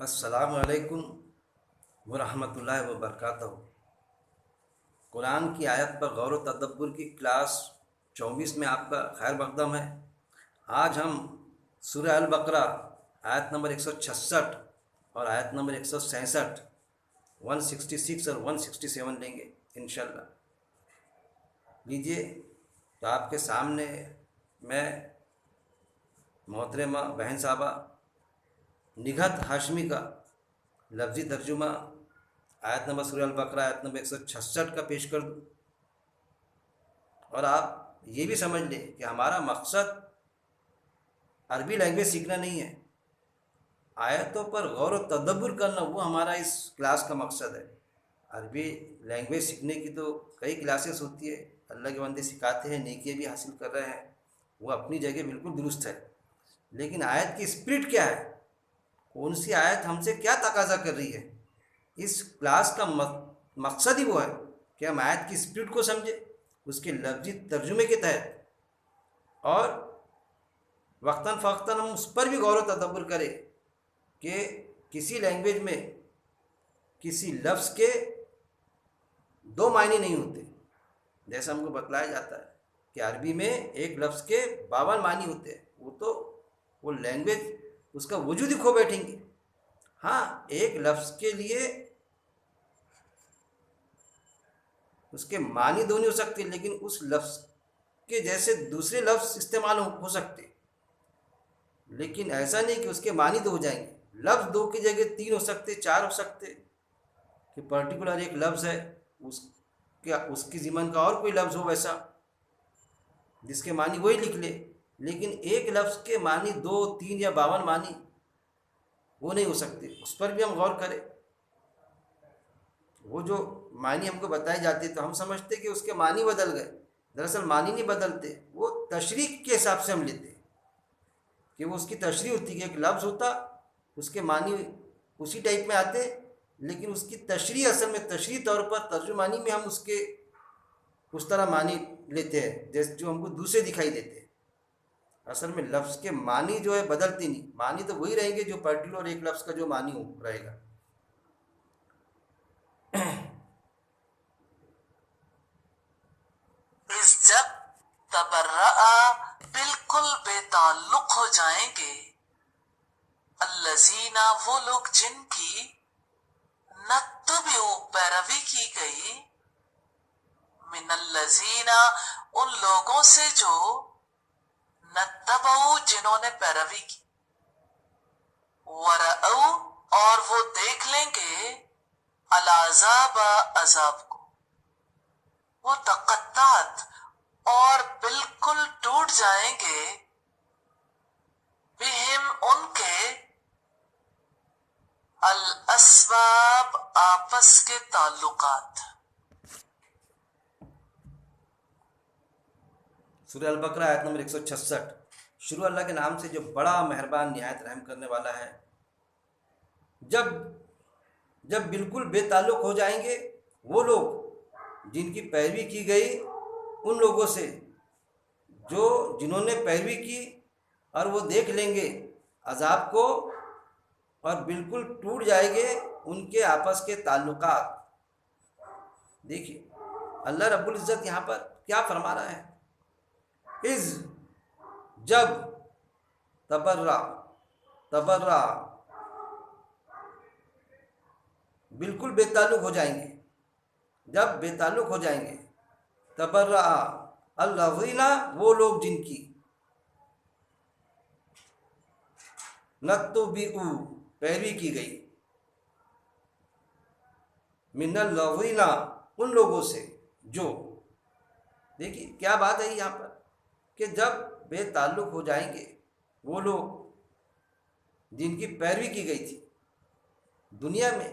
السلام علیکم ورحمۃ اللہ وبرکاتہ۔ قرآن کی آیت پر غور و تدبر کی کلاس 24 میں آپ کا خیر مقدم ہے۔ آج ہم سورہ البقرہ آیت نمبر 166 اور آیت نمبر 166، 166 اور 167 لیں گے انشاءاللہ۔ لیجئے، تو آپ کے سامنے میں محترمہ بہن صاحبہ نگہت ہاشمی کا لفظی ترجمہ آیت نمبر سورہ البقرہ آیت نمبر 166 کا پیش کر دوں، اور آپ یہ بھی سمجھ لیں کہ ہمارا مقصد عربی لینگویج سیکھنا نہیں ہے، آیتوں پر غور و تدبر کرنا وہ ہمارا اس کلاس کا مقصد ہے۔ عربی لینگویج سیکھنے کی تو کئی کلاسز ہوتی ہے، اللہ کے بندے سکھاتے ہیں، نیکیاں بھی حاصل کر رہے ہیں، وہ اپنی جگہ بالکل درست ہے، لیکن آیت کی اسپرٹ کیا ہے؟ کون سی آیت ہم سے کیا تقاضا کر رہی ہے؟ اس کلاس کا مقصد ہی وہ ہے کہ ہم آیت کی اسپرٹ کو سمجھیں، اس کے لفظی ترجمے کے تحت، اور وقتاً فوقتاً ہم اس پر بھی غور و تدبر کریں کہ کسی لینگویج میں کسی لفظ کے دو معنی نہیں ہوتے، جیسا ہم کو بتلایا جاتا ہے کہ عربی میں ایک لفظ کے 52 معنی ہوتے ہیں، وہ لینگویج اس کا وجود ہی کھو بیٹھیں گے۔ ہاں، ایک لفظ کے لیے اس کے معنی دو نہیں ہو سکتے، لیکن اس لفظ کے جیسے دوسرے لفظ استعمال ہو سکتے، لیکن ایسا نہیں کہ اس کے معنی دو ہو جائیں گے۔ لفظ دو کی جگہ 3 ہو سکتے، 4 ہو سکتے، کہ پرٹیکولر ایک لفظ ہے، اس کی ضمن کا اور کوئی لفظ ہو ویسا جس کے معنی وہی لکھ لے، لیکن ایک لفظ کے معنی 2، 3 یا 52 معنی وہ نہیں ہو سکتے۔ اس پر بھی ہم غور کریں۔ وہ جو معنی ہم کو بتائے جاتے تو ہم سمجھتے کہ اس کے معنی بدل گئے، دراصل معنی نہیں بدلتے، وہ تشریح کے حساب سے ہم لیتے کہ وہ اس کی تشریح ہوتی کہ ایک لفظ ہوتا، اس کے معنی اسی ٹائپ میں آتے، لیکن اس کی تشریح اصل میں تشریح طور پر ترجمانی میں ہم اس طرح معنی لیتے ہیں جیسے جو ہم کو دوسرے دکھائی دیتے ہیں۔ اصل میں لفظ کے معنی جو ہے بدلتی نہیں، معنی تو وہی رہیں گے جو پرٹیکولر ایک لفظ کا جو معنی رہے گا۔ جب تبرأ بالکل بے تعلق ہو جائیں گے، الذین وہ لوگ جن کی نتبعوا پیروی کی گئی، من الذین ان لوگوں سے جو نتبعوا جنہوں نے پیروی کی، ورأوا اور وہ دیکھ لیں گے العذاب عذاب کو، وہ تقطعت اور بالکل ٹوٹ جائیں گے، بہم ان کے، الاسباب آپس کے تعلقات۔ سورہ البقرہ آیت نمبر 166۔ شروع اللہ کے نام سے جو بڑا مہربان نہایت رحم کرنے والا ہے۔ جب بالکل بے تعلق ہو جائیں گے وہ لوگ جن کی پیروی کی گئی ان لوگوں سے جنہوں نے پیروی کی، اور وہ دیکھ لیں گے عذاب کو، اور بالکل ٹوٹ جائیں گے ان کے آپس کے تعلقات۔ دیکھیے اللہ رب العزت یہاں پر کیا فرما رہا ہے؟ جب تبرع بالکل بے تعلق ہو جائیں گے، جب بے تعلق ہو جائیں گے، تبرع الذین وہ لوگ جن کی، نتبعوا پیروی کی گئی، من الذین ان لوگوں سے جو، دیکھیے کیا بات ہے یہاں پر کہ جب بے تعلق ہو جائیں گے وہ لوگ جن کی پیروی کی گئی تھی۔ دنیا میں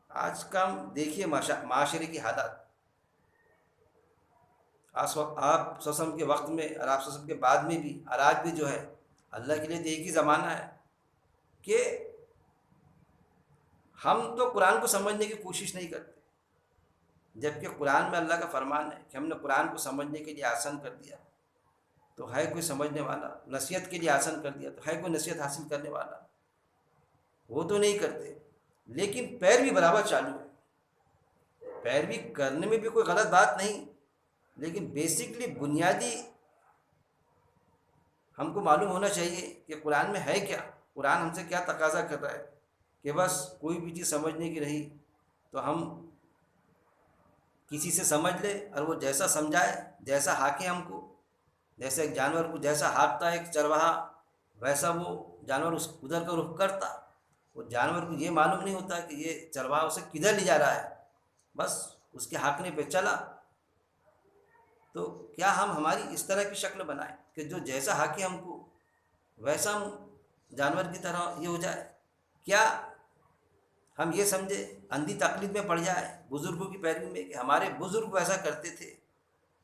آج کا ہم دیکھیے معاشرے کی حالات، آپ سسم کے وقت میں اور آپ سسم کے بعد میں بھی، اور آج بھی جو ہے، اللہ کے لیے تو ایک ہی زمانہ ہے کہ ہم تو قرآن کو سمجھنے کی کوشش نہیں کرتے، جبکہ قرآن میں اللہ کا فرمان ہے کہ ہم نے قرآن کو سمجھنے کے لیے آسان کر دیا تو ہے کوئی سمجھنے والا، نصیحت کے لیے آسان کر دیا تو ہے کوئی نصیحت حاصل کرنے والا۔ وہ تو نہیں کرتے، لیکن پیروی برابر چالو ہے۔ پیروی کرنے میں بھی کوئی غلط بات نہیں، لیکن بیسکلی بنیادی ہم کو معلوم ہونا چاہیے کہ قرآن میں ہے کیا، قرآن ہم سے کیا تقاضا کر رہا ہے۔ کہ بس کوئی بھی چیز سمجھنے کی رہی تو ہم کسی سے سمجھ لے اور وہ جیسا سمجھائے، جیسا ہاکے ہم کو، جیسے ایک جانور کو جیسا ہانکتا ہے ایک چرواہا، ویسا وہ جانور اس ادھر کا رخ کرتا۔ وہ جانور کو یہ معلوم نہیں ہوتا کہ یہ چرواہا اسے کدھر لے جا رہا ہے، بس اس کے ہانکنے پہ چلا۔ تو کیا ہم ہماری اس طرح کی شکل بنائیں کہ جو جیسا ہاکے ہم کو ویسا ہم جانور کی طرح یہ ہو جائے؟ کیا ہم یہ سمجھے اندھی تقلید میں پڑ جائے بزرگوں کی پیروی میں کہ ہمارے بزرگ ویسا کرتے تھے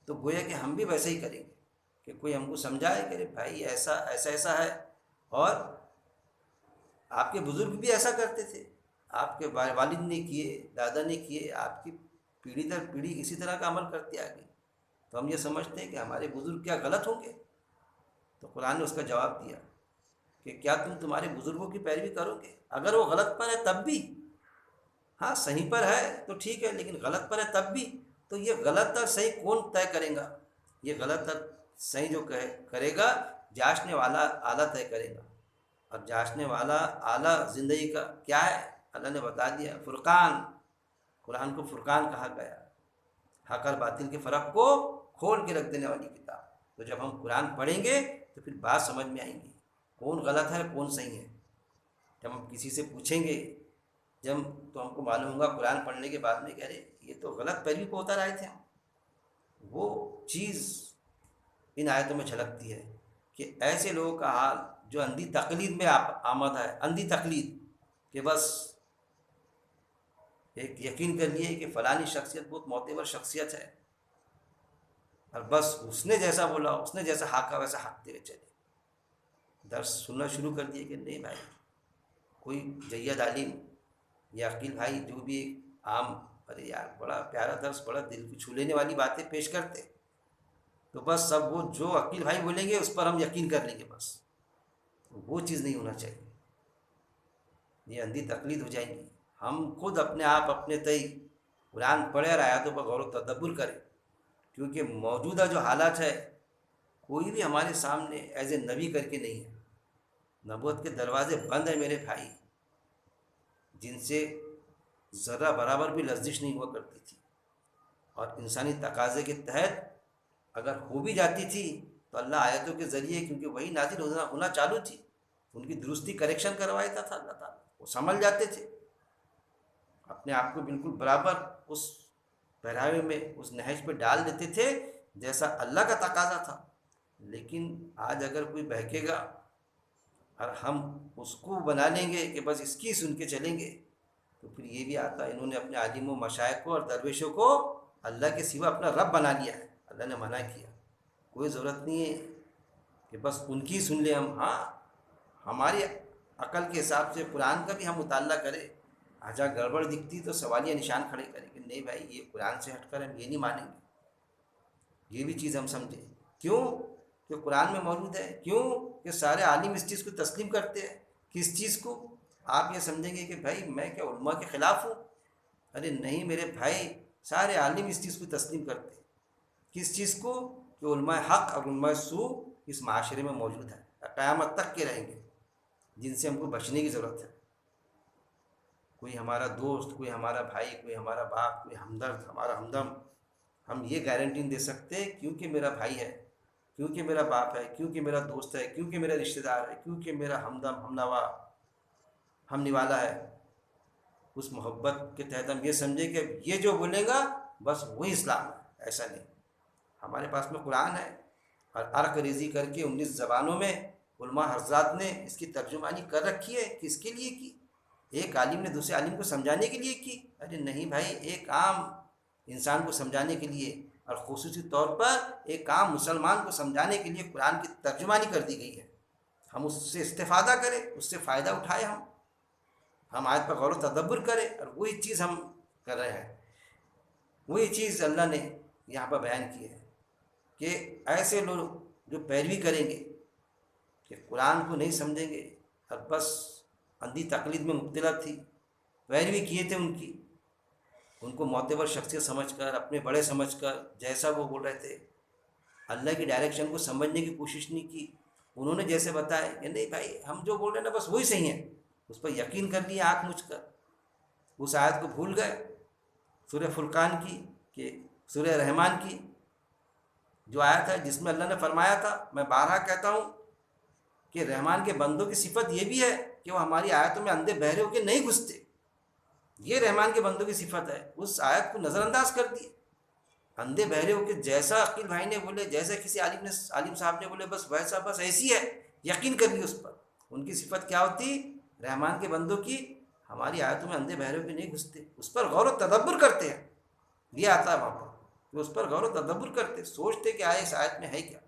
تو گویا کہ ہم بھی ویسا ہی کریں گے؟ کہ کوئی ہم کو سمجھائے کہ ارے بھائی ایسا ایسا ایسا ہے، اور آپ کے بزرگ بھی ایسا کرتے تھے، آپ کے والد نے کیے، دادا نے کیے، آپ کی پیڑھی در پیڑھی اسی طرح کا عمل کرتے آگے، تو ہم یہ سمجھتے ہیں کہ ہمارے بزرگ کیا غلط ہوں گے؟ تو قرآن نے اس کا جواب دیا کہ کیا تمہارے بزرگوں کی پیروی کرو گے؟ اگر وہ غلط پر ہے تب بھی، ہاں صحیح پر ہے تو ٹھیک ہے، لیکن غلط پر ہے تب بھی، تو یہ غلط اور صحیح کون طے کرے گا؟ یہ غلط اور صحیح جو کرے گا جانچنے والا اعلیٰ طے کرے گا۔ اور جانچنے والا اعلیٰ زندگی کا کیا ہے؟ اللہ نے بتا دیا، فرقان۔ قرآن کو فرقان کہا گیا، حق اور باطل کے فرق کو کھول کے رکھ دینے والی کتاب۔ تو جب ہم قرآن پڑھیں گے تو پھر بات سمجھ میں آئیں گی، کون غلط ہے کون صحیح ہے۔ جب ہم کسی سے پوچھیں گے تو ہم کو معلوم ہوگا قرآن پڑھنے کے بعد میں، کہہ رہے یہ تو غلط پیروی پہ اتر آئے تھے ہم۔ وہ چیز ان آیتوں میں جھلکتی ہے کہ ایسے لوگوں کا حال جو اندھی تقلید میں آمد ہے، اندھی تقلید، کہ بس ایک یقین کر لیے کہ فلانی شخصیت بہت معتبر شخصیت ہے، اور بس اس نے جیسا بولا، اس نے جیسا ہاکا ویسا ہانکتے ہوئے چلے۔ درس سننا شروع کر دیے کہ نہیں بھائی، کوئی جید عالم یا عقیل بھائی جو بھی عام، ارے یار بڑا پیارا درس، بڑا دل کو چھو لینے والی باتیں پیش کرتے، تو بس سب وہ جو عقیل بھائی بولیں گے اس پر ہم یقین کر لیں گے، بس وہ چیز نہیں ہونا چاہیے۔ یہ اندھی تقلید ہو جائیں گی۔ ہم خود اپنے آپ اپنے تئی قرآن پڑھے اور آیاتوں پر غور و تدبر کریں، کیونکہ موجودہ جو حالات ہے کوئی بھی ہمارے سامنے ایز اے نبی کر کے نہیں ہے۔ نبوت کے دروازے بند ہیں میرے بھائی، جن سے ذرہ برابر بھی لرزش نہیں ہوا کرتی تھی، اور انسانی تقاضے کے تحت اگر ہو بھی جاتی تھی تو اللہ آیتوں کے ذریعے، کیونکہ وہی نازل ہونا چالو تھی، ان کی درستی کریکشن کروا دیتا تھا اللہ تعالیٰ، وہ سنبھل جاتے تھے، اپنے آپ کو بالکل برابر اس پہراوے میں، اس نہج پہ ڈال دیتے تھے جیسا اللہ کا تقاضا تھا۔ لیکن آج اگر کوئی بہکے گا اور ہم اس کو بنا لیں گے کہ بس اس کی سن کے چلیں گے، تو پھر یہ بھی آتا ہے، انہوں نے اپنے عالم و مشائخ کو اور درویشوں کو اللہ کے سوا اپنا رب بنا لیا ہے۔ اللہ نے منع کیا، کوئی ضرورت نہیں ہے کہ بس ان کی سن لیں ہم، ہاں ہماری عقل کے حساب سے قرآن کا بھی ہم مطالعہ کریں، جہاں گڑبڑ دکھتی تو سوالیہ نشان کھڑے کریں کہ نہیں بھائی یہ قرآن سے ہٹ کر ہم یہ نہیں مانیں گے۔ یہ بھی چیز ہم سمجھیں، کیوں کہ قرآن میں موجود ہے، کیوں کہ سارے عالم اس چیز کو تسلیم کرتے ہیں۔ کس چیز کو؟ آپ یہ سمجھیں گے کہ بھائی میں کیا علماء کے خلاف ہوں؟ ارے نہیں میرے بھائی، سارے عالم اس چیز کو تسلیم کرتے ہیں۔ کس چیز کو؟ کہ علماء حق اور علماء سو اس معاشرے میں موجود ہے، قیامت تک کے رہیں گے، جن سے ہم کو بچنے کی ضرورت ہے۔ کوئی ہمارا دوست، کوئی ہمارا بھائی، کوئی ہمارا باپ، کوئی ہمدرد، ہمارا ہمدم، ہم یہ گارنٹی نہیں دے سکتے کیونکہ میرا بھائی ہے، کیونکہ میرا باپ ہے، کیونکہ میرا دوست ہے، کیونکہ میرا رشتہ دار ہے، کیونکہ میرا ہمدم، ہم نوا، ہم نوالا ہے۔ اس محبت کے تحت ہم یہ سمجھے کہ یہ جو بولے گا بس وہی اسلام ہے، ایسا نہیں۔ ہمارے پاس میں قرآن ہے، اور عرق ریزی کر کے 19 زبانوں میں علماء حضرات نے اس کی ترجمانی کر رکھی ہے۔ کس کے لیے کی؟ ایک عالم نے دوسرے عالم کو سمجھانے کے لیے کی؟ ارے نہیں بھائی، ایک عام انسان کو سمجھانے کے لیے، اور خصوصی طور پر ایک عام مسلمان کو سمجھانے کے لیے قرآن کی ترجمانی کر دی گئی ہے۔ ہم اس سے استفادہ کریں، اس سے فائدہ اٹھائیں، ہم آیت پر غور و تدبر کریں، اور وہی چیز ہم کر رہے ہیں۔ وہی چیز اللہ نے یہاں پر بیان کی ہے کہ ایسے لوگ جو پیروی کریں گے، کہ قرآن کو نہیں سمجھیں گے اور بس اندھی تقلید میں مبتلا تھی، پیروی کیے تھے ان کو معتبر شخصیت سمجھ کر، اپنے بڑے سمجھ کر، جیسا وہ بول رہے تھے، اللہ کی ڈائریکشن کو سمجھنے کی کوشش نہیں کی۔ انہوں نے جیسے بتایا کہ نہیں بھائی ہم جو بول رہے ہیں نا بس وہی صحیح ہے، اس پر یقین کر لیا آنکھ مجھ کر، اس آیت کو بھول گئے سورہ فرقان کی، کہ سورہ رحمان کی جو آیت ہے جس میں اللہ نے فرمایا تھا، میں بارہا کہتا ہوں کہ رحمان کے بندوں کی صفت یہ بھی ہے کہ وہ ہماری آیتوں میں اندھے بہرے ہو کے نہیں گھستے، یہ رحمان کے بندوں کی صفت ہے۔ اس آیت کو نظر انداز کر دی، اندھے بہرے ہو کے جیسا عقیل بھائی نے بولے، جیسا کسی عالم صاحب نے بولے، بس ویسا، بس ایسی ہے، یقین کر لی اس پر۔ ان کی صفت کیا ہوتی؟ رحمان کے بندوں کی ہماری آیتوں میں اندھے بہرے ہو کے نہیں گھستے، اس پر غور و تدبر کرتے ہیں، یہ آتا ہے وہاں پر کہ اس پر غور و تدبر کرتے، سوچتے کہ آئے اس آیت میں ہے کیا۔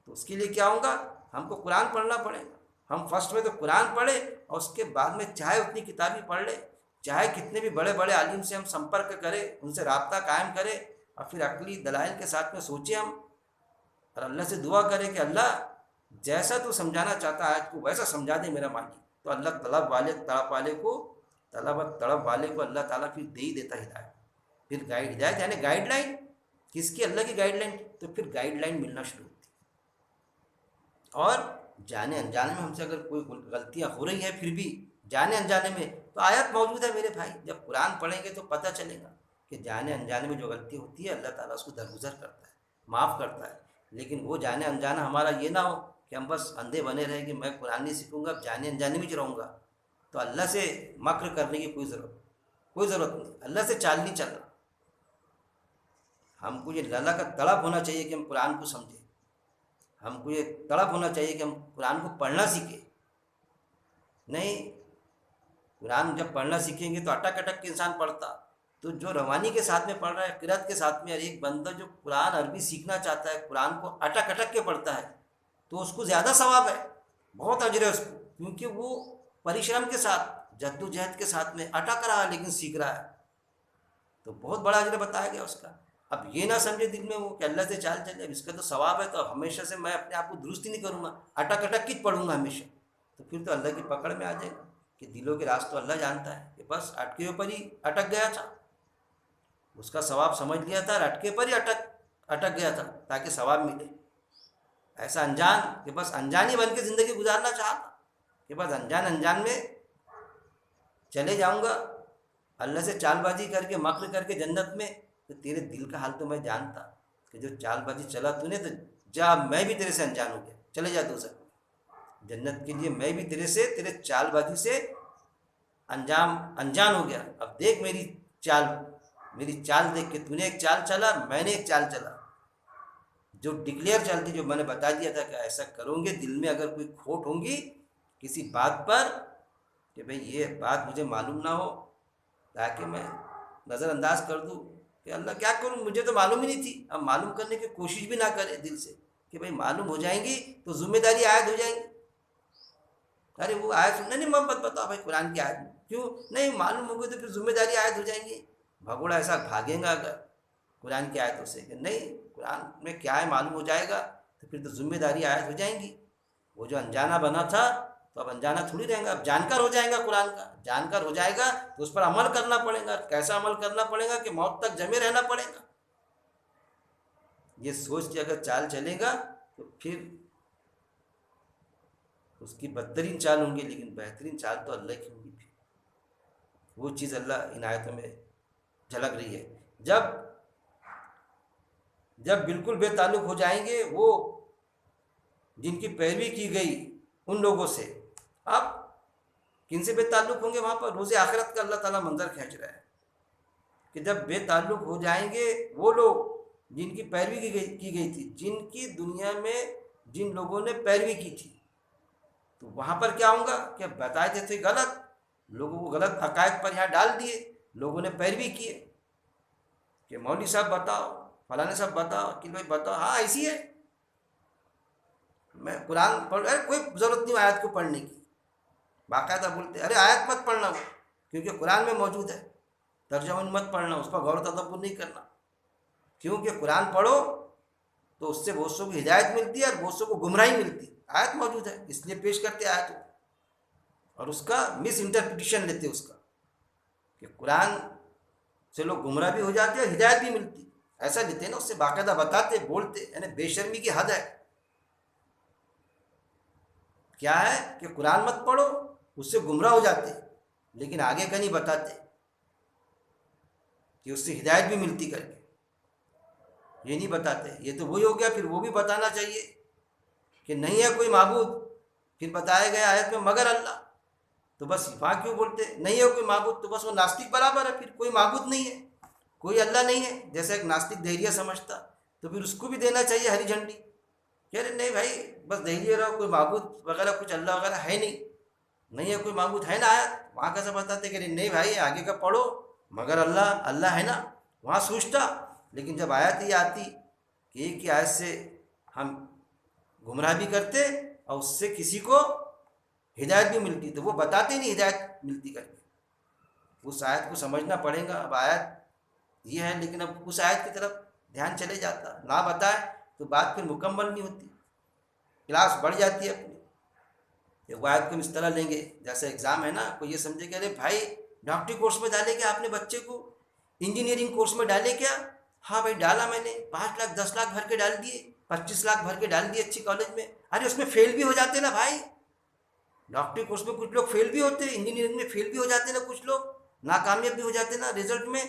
تو اس کے لیے کیا ہوگا؟ ہم کو قرآن پڑھنا پڑے گا، ہم فرسٹ میں تو قرآن پڑھیں اور اس کے بعد میں چاہے اتنی کتابیں پڑھ لیں، چاہے کتنے بھی بڑے بڑے عالم سے ہم سمپرک کریں، ان سے رابطہ قائم کریں، اور پھر عقلی دلائل کے ساتھ میں سوچیں ہم، اور اللہ سے دعا کریں کہ اللہ جیسا تو سمجھانا چاہتا ہے آج کو ویسا سمجھا دے میرا مالک۔ تو اللہ طلب والے کو اللہ تعالیٰ پھر دے ہی دیتا ہدایت، پھر ہدایت یعنی گائیڈ لائن، کس کی؟ اللہ کی گائیڈ لائن، تو پھر گائیڈ لائن ملنا شروع ہوتی۔ اور جانے انجانے میں ہم سے اگر کوئی غلطیاں ہو رہی ہیں، پھر بھی جانے انجانے میں تو آیت موجود ہے میرے بھائی، جب قرآن پڑھیں گے تو پتہ چلے گا کہ جانے انجانے میں جو غلطی ہوتی ہے اللہ تعالیٰ اس کو درگزر کرتا ہے، معاف کرتا ہے۔ لیکن وہ جانے انجانا ہمارا یہ نہ ہو کہ ہم بس اندھے بنے رہیں کہ میں قرآن نہیں سیکھوں گا، جانے انجانے میں رہوں گا، تو اللہ سے مکر کرنے کی کوئی ضرورت نہیں، اللہ سے چال نہیں چلنا۔ ہم کو یہ اللہ کا تڑپ ہونا چاہیے کہ ہم قرآن کو سمجھیں، ہم کو یہ تڑپ ہونا چاہیے کہ ہم قرآن کو پڑھنا سیکھیں۔ نہیں، قرآن جب پڑھنا سیکھیں گے تو اٹک اٹک کے انسان پڑھتا، تو جو روانی کے ساتھ میں پڑھ رہا ہے، قرأت کے ساتھ میں، اور ایک بندہ جو قرآن عربی سیکھنا چاہتا ہے، قرآن کو اٹک اٹک کے پڑھتا ہے، تو اس کو زیادہ ثواب ہے، بہت اجر ہے اس کو، کیونکہ وہ پریشرم کے ساتھ، جد و جہد کے ساتھ میں اٹک رہا ہے لیکن سیکھ رہا ہے، تو بہت بڑا اجر بتایا گیا اس کا۔ اب یہ نہ سمجھے دل میں وہ کہ اللہ سے چال چلے، اب اس کا تو ثواب ہے تو ہمیشہ سے میں اپنے آپ کو درست ہی نہیں کروں گا، اٹک اٹک کی پڑھوں گا ہمیشہ، تو پھر تو اللہ کی پکڑ میں آ جائے گا کہ دلوں کے راز تو اللہ جانتا ہے، کہ بس اٹکے اوپر ہی اٹک گیا تھا، اس کا ثواب سمجھ لیا تھا اور اٹکے پر ہی اٹک گیا تھا تاکہ ثواب ملے۔ ایسا انجان کہ بس انجان ہی بن کے زندگی گزارنا چاہتا کہ بس انجان میں چلے جاؤں گا، اللہ سے چال بازی کر کے، مکر کر کے جنت میں، تو تیرے دل کا حال تو میں جانتا کہ جو چال بازی چلا تو نے، تو جا میں بھی تیرے سے انجان ہو گیا، چلے جا دوزخ میں، جنت کے لیے میں بھی تیرے چال بازی سے انجان ہو گیا۔ اب دیکھ میری چال دیکھ کے، تو نے ایک چال چلا، میں نے ایک چال چلا، جو ڈکلیئر چلتی، جو میں نے بتا دیا تھا کہ ایسا کروں گے، دل میں اگر کوئی کھوٹ ہوں گی کسی بات پر کہ بھئی یہ بات مجھے معلوم نہ ہو، تاکہ میں نظر انداز کر دوں کہ اللہ کیا کروں، مجھے تو معلوم ہی نہیں تھی، اب معلوم کرنے کی کوشش بھی نہ کرے دل سے کہ بھئی معلوم ہو جائیں گی تو ذمہ داری عائد ہو جائیں گی۔ ارے وہ آیت سننا نہیں، محمد بتاؤ بھائی قرآن کی آیت کیوں نہیں معلوم ہو گئی تو پھر ذمہ داری عائد ہو جائیں گی، بھگوڑا ایسا بھاگیں گا اگر قرآن کی آیتوں سے کہ نہیں قرآن میں کیا ہے معلوم ہو جائے گا تو پھر تو ذمہ داری عائد ہو جائیں گی۔ وہ جو انجانا بنا تھا تو اب انجانا تھوڑی رہیں گا، اب جانکار ہو جائے گا، قرآن کا جانکار ہو جائے گا تو اس پر عمل کرنا پڑے گا، کیسا عمل کرنا پڑے گا کہ موت تک جمے رہنا پڑے گا۔ یہ سوچ کے اگر چال چلے گا تو پھر اس کی بدترین چال ہوں گی، لیکن بہترین چال تو اللہ کی ہوگی۔ پھر وہ چیز اللہ ان آیتوں میں جھلک رہی ہے، جب بالکل بے تعلق ہو جائیں گے وہ جن کی پیروی کی گئی ان لوگوں سے۔ اب کن سے بے تعلق ہوں گے؟ وہاں پر روز آخرت کا اللہ تعالیٰ منظر کھینچ رہا ہے کہ جب بے تعلق ہو جائیں گے وہ لوگ جن کی پیروی کی گئی تھی، جن کی دنیا میں جن لوگوں نے پیروی کی تھی، تو وہاں پر کیا ہوگا کہ بتائے تھے تھے غلط، لوگوں کو غلط عقائد پر یہاں ڈال دیے، لوگوں نے پیروی کیے کہ مولوی صاحب بتاؤ، فلانے صاحب بتاؤ، کہ بھائی بتاؤ، ہاں ایسی ہے، میں قرآن پڑھ کوئی ضرورت نہیں آیت کو پڑھنے کی، باقاعدہ بولتے ارے آیت مت پڑھنا وہ کیونکہ قرآن میں موجود ہے، ترجمہ مت پڑھنا، اس پر غور و تدبر نہیں کرنا، کیونکہ قرآن پڑھو تو اس سے بہت سو کو ہدایت ملتی ہے اور بہت سو کو گمراہی ملتی ہے، آیت موجود ہے اس لیے پیش کرتے آیت کو۔ اور اس کا مس انٹرپریٹیشن لیتے اس کا کہ قرآن سے لوگ گمراہ بھی ہو جاتے اور ہدایت بھی ملتی، ایسا لیتے ہیں نا، اس سے باقاعدہ بتاتے بولتے، یعنی بے شرمی کی حد ہے. کیا ہے کہ قرآن مت پڑھو، اس سے گمراہ ہو جاتے، لیکن آگے کا نہیں بتاتے کہ اس سے ہدایت بھی ملتی کر کے، یہ نہیں بتاتے. یہ تو وہی ہو گیا. پھر وہ بھی بتانا چاہیے کہ نہیں ہے کوئی معبود، پھر بتایا گیا آیت میں مگر اللہ، تو بس وہاں کیوں بولتے نہیں ہے کوئی معبود، تو بس وہ ناستک برابر ہے، پھر کوئی معبود نہیں ہے، کوئی اللہ نہیں ہے، جیسا ایک ناستک دہریہ سمجھتا، تو پھر اس کو بھی دینا چاہیے ہری جھنڈی کہ ارے نہیں بھائی بس دہریہ رہو، کوئی معبود وغیرہ کچھ اللہ وغیرہ ہے نہیں، نہیں ہے کوئی معبود ہے نا آیت. وہاں کیسا بتاتے کہ نہیں بھائی آگے کا پڑھو، مگر اللہ اللہ ہے نا، وہاں سوچتا. لیکن جب آیت ہی آتی کہ ایک ہی آیت سے ہم گمراہ بھی کرتے اور اس سے کسی کو ہدایت بھی ملتی، تو وہ بتاتے نہیں ہدایت ملتی کر کے. اس آیت کو سمجھنا پڑے گا. اب آیت یہ ہے، لیکن اب اس آیت کی طرف دھیان چلے جاتا، نہ بتائے تو بات پھر مکمل نہیں ہوتی، کلاس بڑھ جاتی ہے اپنی. ایک آیت کو ہم اس طرح لیں گے جیسے ایگزام ہے نا، کوئی یہ سمجھے کہ ارے بھائی ڈاکٹری کورس میں ڈالے کیا آپ نے بچے کو، انجینئرنگ کورس میں ڈالے کیا؟ ہاں بھائی ڈالا میں نے، 5 لاکھ 10 لاکھ بھر کے ڈال دیے، 25 لاکھ بھر کے ڈال دیے اچھی کالج میں. ارے اس میں فیل بھی ہو جاتے نا بھائی، ڈاکٹری کورس میں کچھ لوگ فیل بھی ہوتے، انجینئرنگ میں فیل بھی ہو جاتے نا، کچھ لوگ ناکامیاب بھی ہو جاتے نا رزلٹ میں.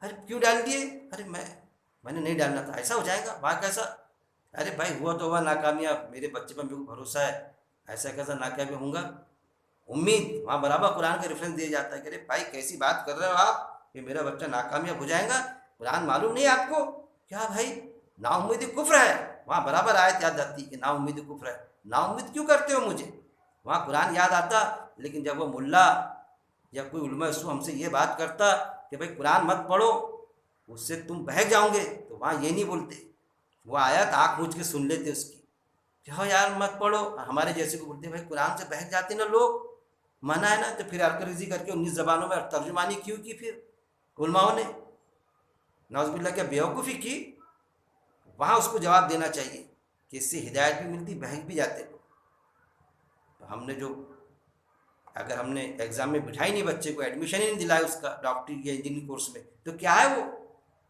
ارے کیوں ڈال دیے؟ ارے میں نے نہیں ڈالنا تھا. ایسا ہو جائے گا وہاں کیسا؟ ارے بھائی ہوا تو ہوا ناکامیاب، میرے بچے پر میرے کو بھروسہ ہے، ایسا کیسا ناکامیاب ہوں گا؟ امید وہاں برابر قرآن کا ریفرنس دیا جاتا ہے کہ ارے بھائی کیسی بات کر رہے ہو آپ کہ میرا بچہ ناکامیاب ہو جائے گا؟ قرآن معلوم نہیں آپ کو کیا بھائی؟ نا امیدی کفر ہے. وہاں برابر آیت یاد آتی کہ نا امیدی کفر ہے. نا امید کیوں کرتے ہو مجھے؟ وہاں قرآن یاد آتا. لیکن جب وہ ملا یا کوئی علماء سو ہم سے یہ بات کرتا کہ بھائی قرآن مت پڑھو اس سے تم بہک جاؤ گے، تو وہاں یہ نہیں بولتے، وہ آیت آنکھ بوجھ کے سن لیتے اس کی کہ ہاں یار مت پڑھو. ہمارے جیسے کو بولتے بھائی قرآن سے بہک جاتے نا لوگ، منع ہے نا، تو پھر الکرزی کر کے 19 زبانوں میں ترجمانی کیوں کی پھر علماؤں نے؟ نعوذ باللہ کیا بیوقوفی کی؟ وہاں اس کو جواب دینا چاہیے کہ اس سے ہدایت بھی ملتی، بہک بھی جاتے لوگ. تو ہم نے جو اگر ہم نے ایگزام میں بٹھائی نہیں بچے کو، ایڈمیشن ہی نہیں دلایا اس کا ڈاکٹری یا انجینئرنگ کورس میں، تو کیا ہے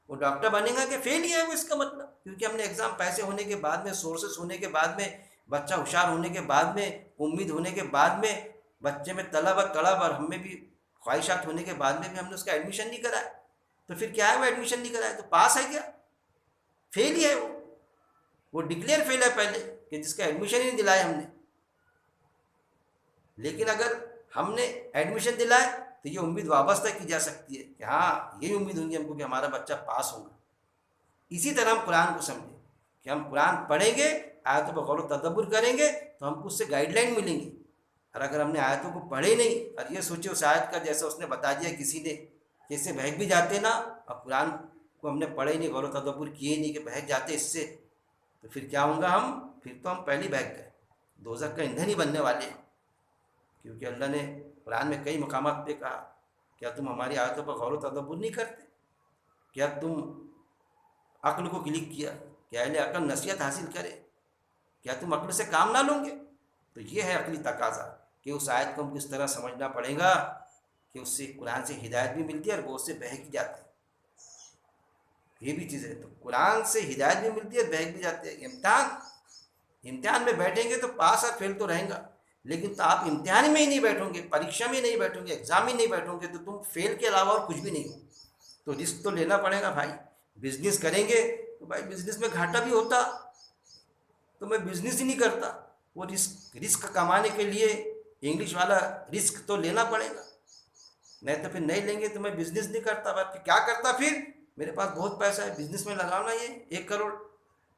وہ ڈاکٹر بنے گا کہ فیل ہی ہے وہ؟ اس کا مطلب کیونکہ ہم نے ایگزام پیسے ہونے کے بعد میں، سورسز ہونے کے بعد میں، بچہ ہوشیار ہونے کے بعد میں، امید ہونے کے بعد میں، بچے میں طلب اور تڑب اور ہم میں بھی خواہشات ہونے کے بعد میں بھی ہم نے اس کا ایڈمیشن نہیں کرایا، تو پھر کیا ہے وہ ایڈمیشن نہیں کرایا تو پاس ہے کیا؟ فیل ہی ہے وہ ڈکلیئر فیل ہے پہلے کہ جس کا ایڈمیشن ہی نہیں دلایا ہم نے. لیکن اگر ہم نے ایڈمیشن دلائے تو یہ امید وابستہ کی جا سکتی ہے کہ ہاں یہی امید ہوگی ہم کو کہ ہمارا بچہ پاس ہوگا. اسی طرح ہم قرآن کو سمجھیں کہ ہم قرآن پڑھیں گے، آیتوں پر غور و تدبر کریں گے تو ہم کو اس سے گائیڈ لائن ملیں گی. اور اگر ہم نے آیتوں کو پڑھے نہیں اور یہ سوچے اس آیت کا جیسا اس نے بتا دیا کسی نے کہ اس سے بہک بھی جاتے نا، اور قرآن کو ہم نے پڑھے نہیں، غور و تدبر کیے نہیں کہ بہک جاتے اس سے، تو پھر کیا ہوں گا ہم؟ پھر تو ہم پہلی بہک گئے، دوزخ کا ایندھن ہی بننے والے ہیں. کیونکہ اللہ نے قرآن میں کئی مقامات پہ کہا کیا تم ہماری آیتوں پر غور و تدبر نہیں کرتے؟ کیا تم عقل کو کلک کیا کہ اہل عقل نصیحت حاصل کرے؟ کیا تم عقل سے کام نہ لوں گے؟ تو یہ ہے عقلی تقاضا کہ اس آیت کو ہم کس طرح سمجھنا پڑے گا کہ اس سے قرآن سے ہدایت بھی ملتی ہے اور وہ اس سے بہک بھی جاتے ہیں. یہ بھی چیز ہے. تو قرآن سے ہدایت بھی ملتی ہے اور بہک بھی جاتے ہیں. امتحان میں بیٹھیں گے تو پاس اور فیل تو رہیں گا، لیکن تو آپ امتحان میں ہی نہیں بیٹھو گے، پریکشا میں نہیں بیٹھو گے، ایگزام ہی نہیں بیٹھو گے، تو تم فیل کے علاوہ اور کچھ بھی نہیں ہو. تو رسک تو لینا پڑے گا بھائی. بزنس کریں گے تو بھائی بزنس میں گھاٹا بھی ہوتا تو میں بزنس ہی نہیں کرتا. وہ رسک کمانے کے لیے انگلش والا رسک تو لینا پڑے گا، نہیں تو پھر نہیں لیں گے تو میں بزنس نہیں کرتا. پھر کیا کرتا؟ پھر میرے پاس بہت پیسہ ہے، بزنس میں لگاؤ نا، یہ 1 کروڑ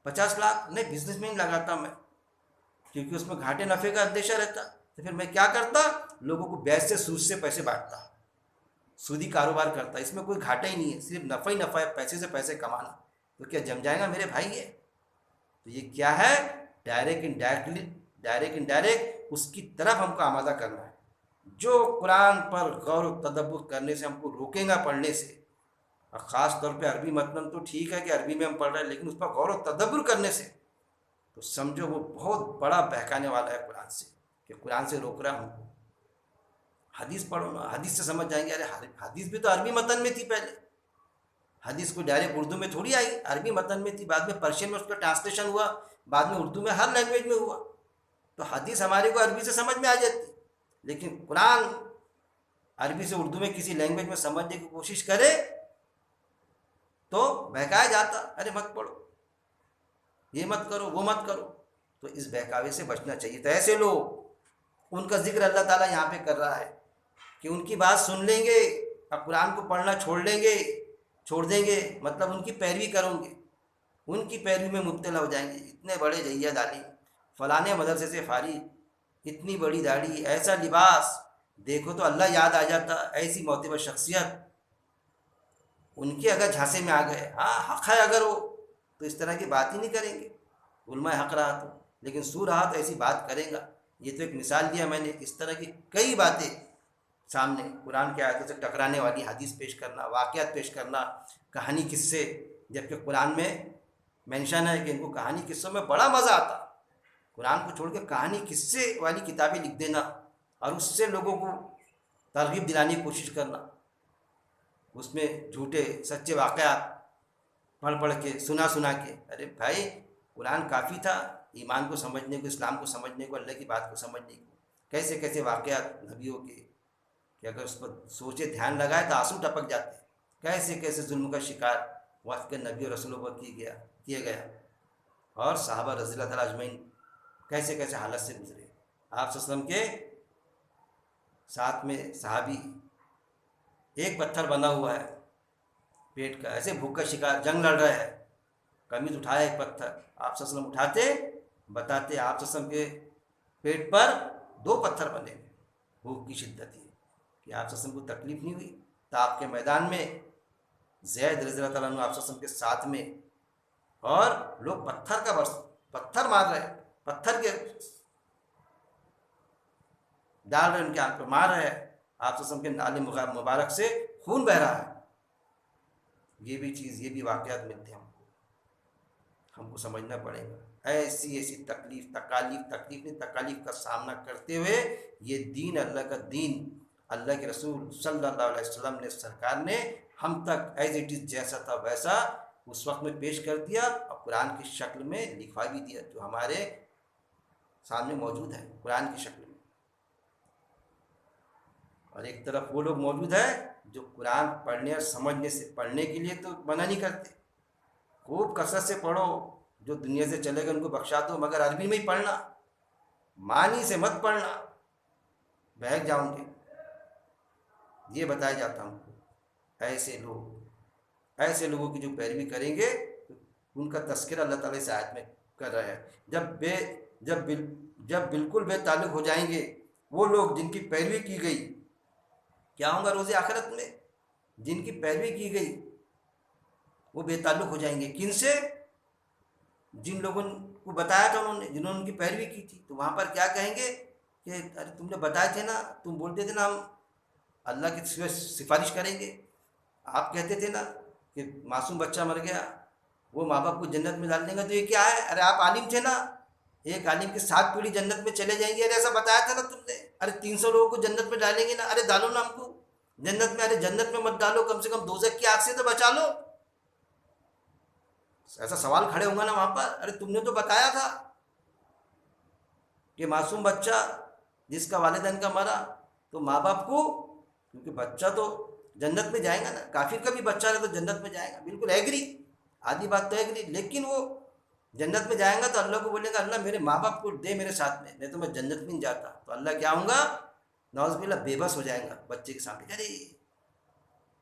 50 لاکھ، نہیں بزنس میں نہیں لگاتا میں، کیونکہ اس میں گھاٹے نفع کا اندیشہ رہتا. تو پھر میں کیا کرتا؟ لوگوں کو بیچ سے سود سے پیسے بانٹتا، سودی کاروبار کرتا. اس میں کوئی گھاٹا ہی نہیں ہے، صرف نفع ہی نفع ہے، پیسے سے پیسے کمانا. تو کیا جم جائے گا میرے بھائی یہ؟ تو یہ کیا ہے؟ ڈائریکٹ انڈائریکٹ اس کی طرف ہم کو آمادہ کرنا ہے. جو قرآن پر غور و تدبر کرنے سے ہم کو روکیں گا پڑھنے سے، اور خاص طور پہ عربی متن تو ٹھیک ہے کہ عربی میں ہم پڑھ رہے ہیں، لیکن اس پر غور و تدبر کرنے سے تو سمجھو وہ بہت بڑا بہکانے والا ہے قرآن سے، کہ قرآن سے روک رہا ہے ہم کو. حدیث پڑھو نا، حدیث سے سمجھ جائیں گے. ارے حدیث بھی تو عربی متن میں تھی پہلے، حدیث کو ڈائریکٹ اردو میں تھوڑی آئی، عربی متن میں تھی، بعد میں پرشین میں اس کا ٹرانسلیشن ہوا، بعد میں اردو میں، ہر لینگویج میں ہوا. تو حدیث ہمارے کو عربی سے سمجھ میں آ جاتی، لیکن قرآن عربی سے اردو میں کسی لینگویج میں سمجھنے کی کوشش کرے تو بہکایا جاتا، ارے مت پڑھو، یہ مت کرو، وہ مت کرو. تو اس بہکاوے سے بچنا چاہیے. تو ایسے لوگ، ان کا ذکر اللہ تعالیٰ یہاں پہ کر رہا ہے کہ ان کی بات سن لیں گے، اب قرآن کو پڑھنا چھوڑ دیں گے، مطلب ان کی پیروی کریں گے، ان کی پیروی میں مبتلا ہو جائیں گے. اتنے بڑے جید عالم، فلانے مدرسے سے فارغ، اتنی بڑی داڑھی، ایسا لباس، دیکھو تو اللہ یاد آ جاتا. ایسی معتبر شخصیت، ان کے اگر جھانسے میں آ گئے، ہاں حق ہے اگر وہ، تو اس طرح کی بات ہی نہیں کریں گے. علماء حق رہا تو، لیکن سو رہا تو ایسی بات کرے گا. یہ تو ایک مثال دیا میں نے. اس طرح کی کئی باتیں سامنے قرآن کے آیتوں سے ٹکرانے والی حدیث پیش کرنا، واقعات پیش کرنا، کہانی قصے، جبکہ قرآن میں مینشن ہے کہ ان کو کہانی قصوں میں بڑا مزہ آتا. قرآن کو چھوڑ کے کہانی قصے والی کتابیں لکھ دینا اور اس سے لوگوں کو ترغیب دلانے کی کوشش کرنا، اس میں جھوٹے سچے واقعات پڑھ کے سنا کے. ارے بھائی، قرآن کافی تھا ایمان کو سمجھنے کو، اسلام کو سمجھنے کو، اللہ کی بات کو سمجھنے کو. کیسے کیسے واقعات نبیوں کے کہ اگر اس پر سوچے، دھیان لگائے تو آنسو ٹپک جاتے. کیسے کیسے ظلم کا شکار وقت کے نبی اور رسولوں پر کیا گیا، اور صحابہ رضی اللہ تعالیٰ اجمعین کیسے کیسے حالت سے گزرے. آپ صلی اللہ علیہ وسلم کے ساتھ میں صحابی، ایک پتھر بنا ہوا ہے پیٹ کا، ایسے بھوک کا شکار، جنگ لڑ رہا ہے، قمیض اٹھایا ایک پتھر، آپ صلی اللہ علیہ وسلم اٹھاتے، بتاتے آپ صلی اللہ علیہ وسلم کے پیٹ پر 2 پتھر بنے ہوئے. بھوک کی شدت یہ کہ آپ صلی اللہ علیہ وسلم کو تکلیف نہیں ہوئی. تاپ کے میدان میں زید رضی اللہ تعالیٰ عنہ آپ صلی اللہ علیہ وسلم کے ساتھ میں، اور لوگ پتھر مار رہے ہیں، پتھر کے ڈال رہے ہیں، ان کے آنکھ پہ مار رہے ہیں. آپ صلی اللہ علیہ وسلم کے نال مبارک سے خون بہ رہا ہے. یہ بھی چیز، یہ بھی واقعات ملتے ہیں ہم کو سمجھنا پڑے گا. ایسی تکالیف کا سامنا کرتے ہوئے یہ دین، اللہ کا دین، اللہ کے رسول صلی اللہ علیہ وسلم نے، سرکار نے ہم تک ایز اٹ از جیسا تھا ویسا اس وقت میں پیش کر دیا، اور قرآن کی شکل میں لکھوا بھی دیا، جو ہمارے سامنے موجود ہے قرآن کی شکل میں. اور ایک طرف وہ لوگ موجود ہیں جو قرآن پڑھنے اور سمجھنے سے، پڑھنے کے لیے تو منع نہیں کرتے، خوب کثرت سے پڑھو، جو دنیا سے چلے گئے ان کو بخشا دو، مگر عربی میں ہی پڑھنا، معنی سے مت پڑھنا، بہک جاؤں گے. یہ بتایا جاتا ہوں. ایسے لوگوں کی جو پیروی کریں گے ان کا تذکرہ اللہ تعالیٰ سے آیت میں کر رہا ہے. جب بالکل بے تعلق ہو جائیں گے وہ لوگ جن کی پیروی کی گئی، کیا ہوں گا روز آخرت میں؟ جن کی پیروی کی گئی وہ بے تعلق ہو جائیں گے. کن سے؟ جن لوگوں کو بتایا تھا جنہوں نے ان کی پیروی کی تھی. تو وہاں پر کیا کہیں گے کہ ارے تم نے بتائے تھے نا، تم بولتے تھے نا ہم اللہ کی سفارش کریں گے، آپ کہتے تھے نا کہ معصوم بچہ مر گیا وہ ماں باپ کو جنت میں ڈال دیں گا، تو یہ کیا ہے؟ ارے آپ عالم تھے نا، ایک عالم کی 7 پیڑھی جنت میں چلے جائیں گے، ارے ایسا بتایا تھا نا تم نے. ارے 300 لوگوں کو جنت میں ڈالیں گے نا، ارے ڈالو نا ہم کو جنت میں. ارے جنت میں مت ڈالو، کم سے کم دوزخ کی آگ سے تو بچا لو. ایسا سوال کھڑے ہوں گا نا وہاں پر. ارے تم نے تو بتایا تھا کہ معصوم بچہ جس کا والدین کا مرا، تو ماں باپ کو، کیونکہ بچہ تو جنت میں جائے گا نا، کافر کا بھی بچہ رہے تو جنت میں جائے گا، بالکل ایگری، آدھی بات تو ایگری. لیکن وہ جنت میں جائیں گا تو اللہ کو بولے گا اللہ میرے ماں باپ کو دے میرے ساتھ میں، نہیں تو میں جنت میں نہیں جاتا. تو اللہ کیا ہوں گا، نعوذ باللہ بے بس ہو جائیں گا بچے کے سامنے، ارے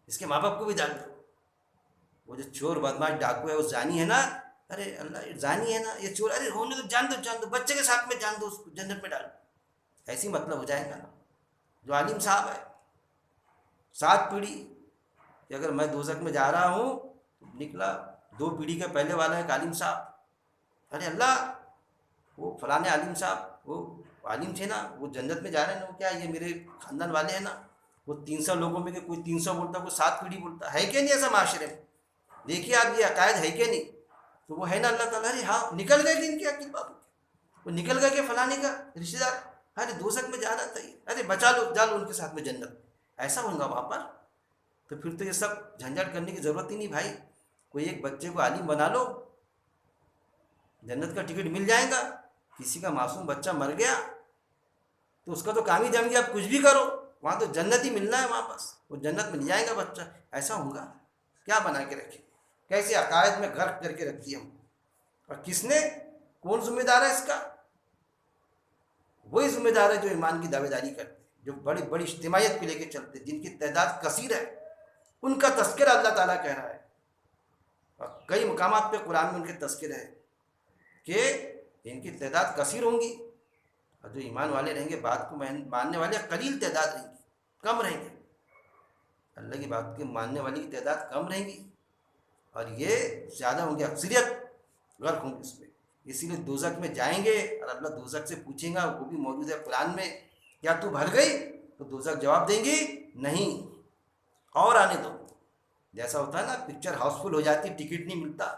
اس کے ماں باپ کو بھی ڈال دو. وہ جو چور بدماش ڈاکو ہے، وہ زانی ہے نا، ارے اللہ یہ زانی ہے نا، یہ چور، ارے ہونے تو جان دو بچے کے ساتھ میں جان دو، اس کو جنت میں ڈال دو. ایسی مطلب ہو جائے گا نا. جو عالم صاحب ہے 7 پیڑھی کہ اگر میں دوزخ میں جا رہا ہوں تو نکلا 2 پیڑھی کے پہلے والا ایک عالم صاحب، ارے اللہ وہ فلانے عالم صاحب وہ عالم تھے نا، وہ جنت میں جا رہے ہیں نا، وہ کیا یہ میرے خاندان والے ہیں نا. وہ 300 لوگوں میں کہ کوئی 300 بولتا، کوئی 7 پیڑھی بولتا ہے کہ نہیں ایسا معاشرے میں؟ دیکھیے آپ یہ عقائد ہے کہ نہیں. تو وہ ہے نا اللہ تعالیٰ. ارے ہاں نکل گئے کہ ان کے عقیل بابو کے، وہ نکل گئے کہ فلانے کا رشتے دار ارے دوزخ میں جانا تھا، ارے بچا لو، جا لو ان کے ساتھ میں جنت، ایسا ہوگا وہاں پر؟ تو پھر تو یہ سب جھنجھٹ کرنے کی ضرورت ہی نہیں بھائی، کوئی ایک بچے کو عالم بنا لو، جنت کا ٹکٹ مل جائے گا۔ کسی کا معصوم بچہ مر گیا تو اس کا تو کام ہی جم گیا، آپ کچھ بھی کرو وہاں تو جنت ہی ملنا ہے، وہاں پاس وہ جنت مل جائے گا بچہ، ایسا ہوگا؟ کیا بنا کے رکھے، کیسے عقائد میں غرق کر کے رکھ دیا ہم، اور کس نے، کون ذمہ دار ہے اس کا؟ وہی ذمہ دار ہے جو ایمان کی دعوے داری کرتے، جو بڑی بڑی اجتماعیت کو لے کے چلتے، جن کی تعداد کثیر ہے، ان کا تذکرہ اللہ تعالیٰ کہہ رہا ہے، اور کئی مقامات پہ قرآن میں ان کے تذکرے ہے کہ ان کی تعداد کثیر ہوں گی، اور جو ایمان والے رہیں گے، بات کو ماننے والے قلیل تعداد رہیں گی، کم رہیں گے، اللہ کی بات کے ماننے والے کی تعداد کم رہیں گی، اور یہ زیادہ ہوں گے، اکثریت غرق ہوں گے اس میں۔ اسی لیے دوزخ میں جائیں گے اور اللہ دوزخ سے پوچھیں گا، وہ بھی موجود ہے قرآن میں، کیا تو بھر گئی؟ تو دوزخ جواب دیں گی نہیں، اور آنے دو۔ جیسا ہوتا ہے نا پکچر ہاؤس فل ہو جاتی، ٹکٹ نہیں ملتا،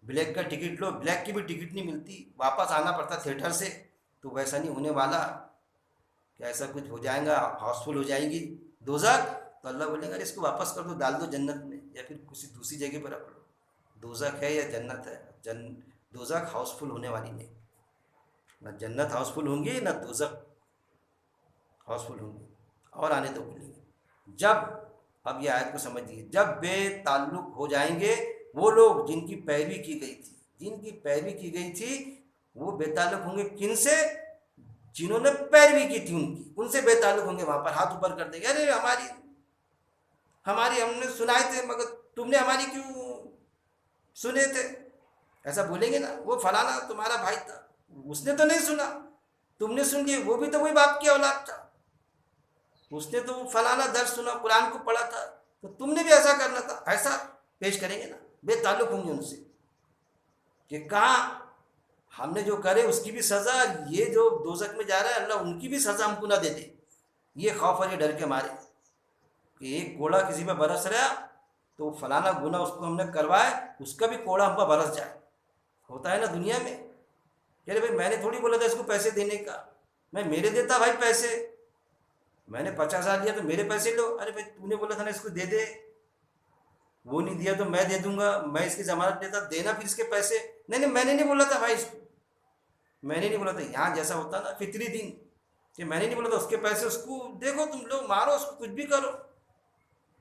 بلیک کا ٹکٹ لو، بلیک کی بھی ٹکٹ نہیں ملتی، واپس آنا پڑتا تھیٹر سے، تو ویسا نہیں ہونے والا کہ ایسا کچھ ہو جائے گا، ہاؤس فل ہو جائے گی دوزخ، تو اللہ بولے گا اس کو واپس کر دو، ڈال دو جنت میں، یا پھر کسی دوسری جگہ پر رکھ لو۔ دوزخ ہے یا جنت ہے؟ دوزخ ہاؤس فل ہونے والی نہیں، نہ جنت ہاؤس فل ہوں گی نہ دوزخ ہاؤس فل ہوں گی، اور آنے تو بولیں گے جب، اب یہ آیت کو سمجھیے، جب بے تعلق ہو جائیں گے وہ لوگ جن کی پیروی کی گئی تھی، جن کی پیروی کی گئی تھی وہ بے تعلق ہوں گے، کن سے؟ جنہوں نے پیروی کی تھی ان کی، ان سے بے تعلق ہوں گے، وہاں پر ہاتھ اوپر کر دیں گے، ارے ہماری ہم نے سنائے تھے مگر تم نے ہماری کیوں سنے تھے، ایسا بولیں گے نا، وہ فلانا تمہارا بھائی تھا، اس نے تو نہیں سنا، تم نے سن لیا، وہ بھی تو وہی باپ کی اولاد تھا، اس نے تو فلانا درس سنا، قرآن کو پڑھا تھا، تو تم نے بھی ایسا کرنا تھا، ایسا پیش کریں گے نا، بے تعلق ہوں گے ان سے، کہ کہاں ہم نے جو کرے اس کی بھی سزا، یہ جو دوزخ میں جا رہا ہے اللہ ان کی بھی سزا ہم کو نہ دے دے، یہ خوف اور یہ ڈر کے مارے کہ ایک کوڑا کسی پہ برس رہا تو فلانا گناہ اس کو ہم نے کروائے، اس کا بھی کوڑا ہم پہ برس جائے، ہوتا ہے نا دنیا میں، کہ بھائی میں نے تھوڑی بولا تھا اس کو پیسے دینے کا، میں میرے دیتا بھائی پیسے، میں نے 50,000 لیا تو میرے پیسے لو، ارے بھائی تو نے بولا تھا نا اس کو دے دے، وہ نہیں دیا تو میں دے دوں گا، میں اس کی ضمانت لیتا، دینا پھر اس کے پیسے، نہیں میں نے نہیں بولا تھا بھائی اس کو، میں نے نہیں بولا تھا، یہاں جیسا ہوتا نا فطری دین کہ میں نے نہیں بولا تھا، اس کے پیسے اس کو دیکھو، تم لوگ مارو اس کو، کچھ بھی کرو،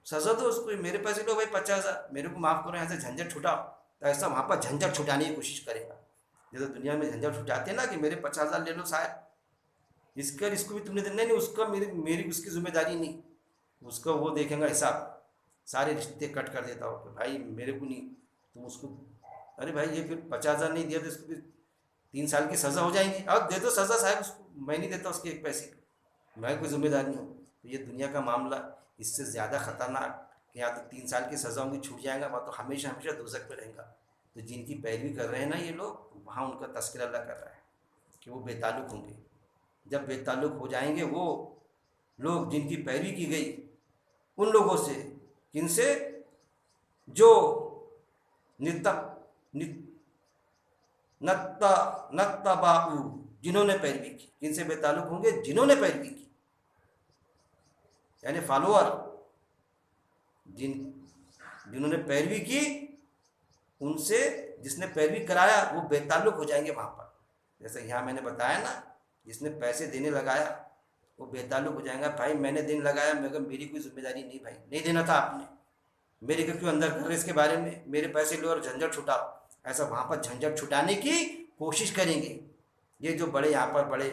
سزا دو اس کو، میرے پیسے لو بھائی 50,000 میرے کو معاف کرو، یہاں سے جھنجھٹ چھٹاؤ، تو ایسا وہاں پر جھنجھٹ چھٹانے کی کوشش کرے گا، جیسے دنیا میں جھنجھٹ چھٹاتے ہیں نا کہ میرے 50,000 لے لو صاحب، اس کو بھی تم نے دینا، نہیں اس کا میری اس کی ذمہ داری نہیں، اس کا وہ دیکھیں گا حساب، سارے رشتے کٹ کر دیتا ہو کہ بھائی میرے کو نہیں، تم اس کو، ارے بھائی یہ پھر 50,000 نہیں دیا تو اس کو پھر 3 سال کی سزا ہو جائیں گی، اب دے دو سزا صاحب اس کو، میں نہیں دیتا اس کے ایک پیسے، میں کوئی ذمہ دار نہیں ہوں۔ تو یہ دنیا کا معاملہ اس سے زیادہ خطرناک کہ یا تو 3 سال کی سزا ہوں گی، چھوٹ جائے گا، وہ تو ہمیشہ ہمیشہ دوزخ میں رہے گا۔ تو جن کی پیروی کر رہے ہیں نا یہ لوگ، وہاں ان کا تذکرہ اللہ کر رہا ہے کہ وہ بے تعلق ہوں گے، جب بے تعلق ہو جائیں گے وہ لوگ جن کی پیروی کی گئی ان لوگوں سے، کن سے؟ جو نتبعو، جنہوں نے پیروی کی، کن سے بے تعلق ہوں گے؟ جنہوں نے پیروی کی، یعنی فالوور، جنہوں نے پیروی کی ان سے، جس نے پیروی کرایا وہ بے تعلق ہو جائیں گے وہاں پر، جیسے یہاں میں نے بتایا نا، جس نے پیسے دینے لگایا وہ بے تعلق ہو جائیں گا، بھائی میں نے دینے لگایا مگر میری کوئی ذمہ داری نہیں، بھائی نہیں دینا تھا آپ نے، میرے کو کیوں اندر کر رہے اس کے بارے میں، میرے پیسے لو اور جھنجھٹ چھٹاؤ، ایسا وہاں پر جھنجھٹ چھٹانے کی کوشش کریں گے۔ یہ جو بڑے یہاں پر بڑے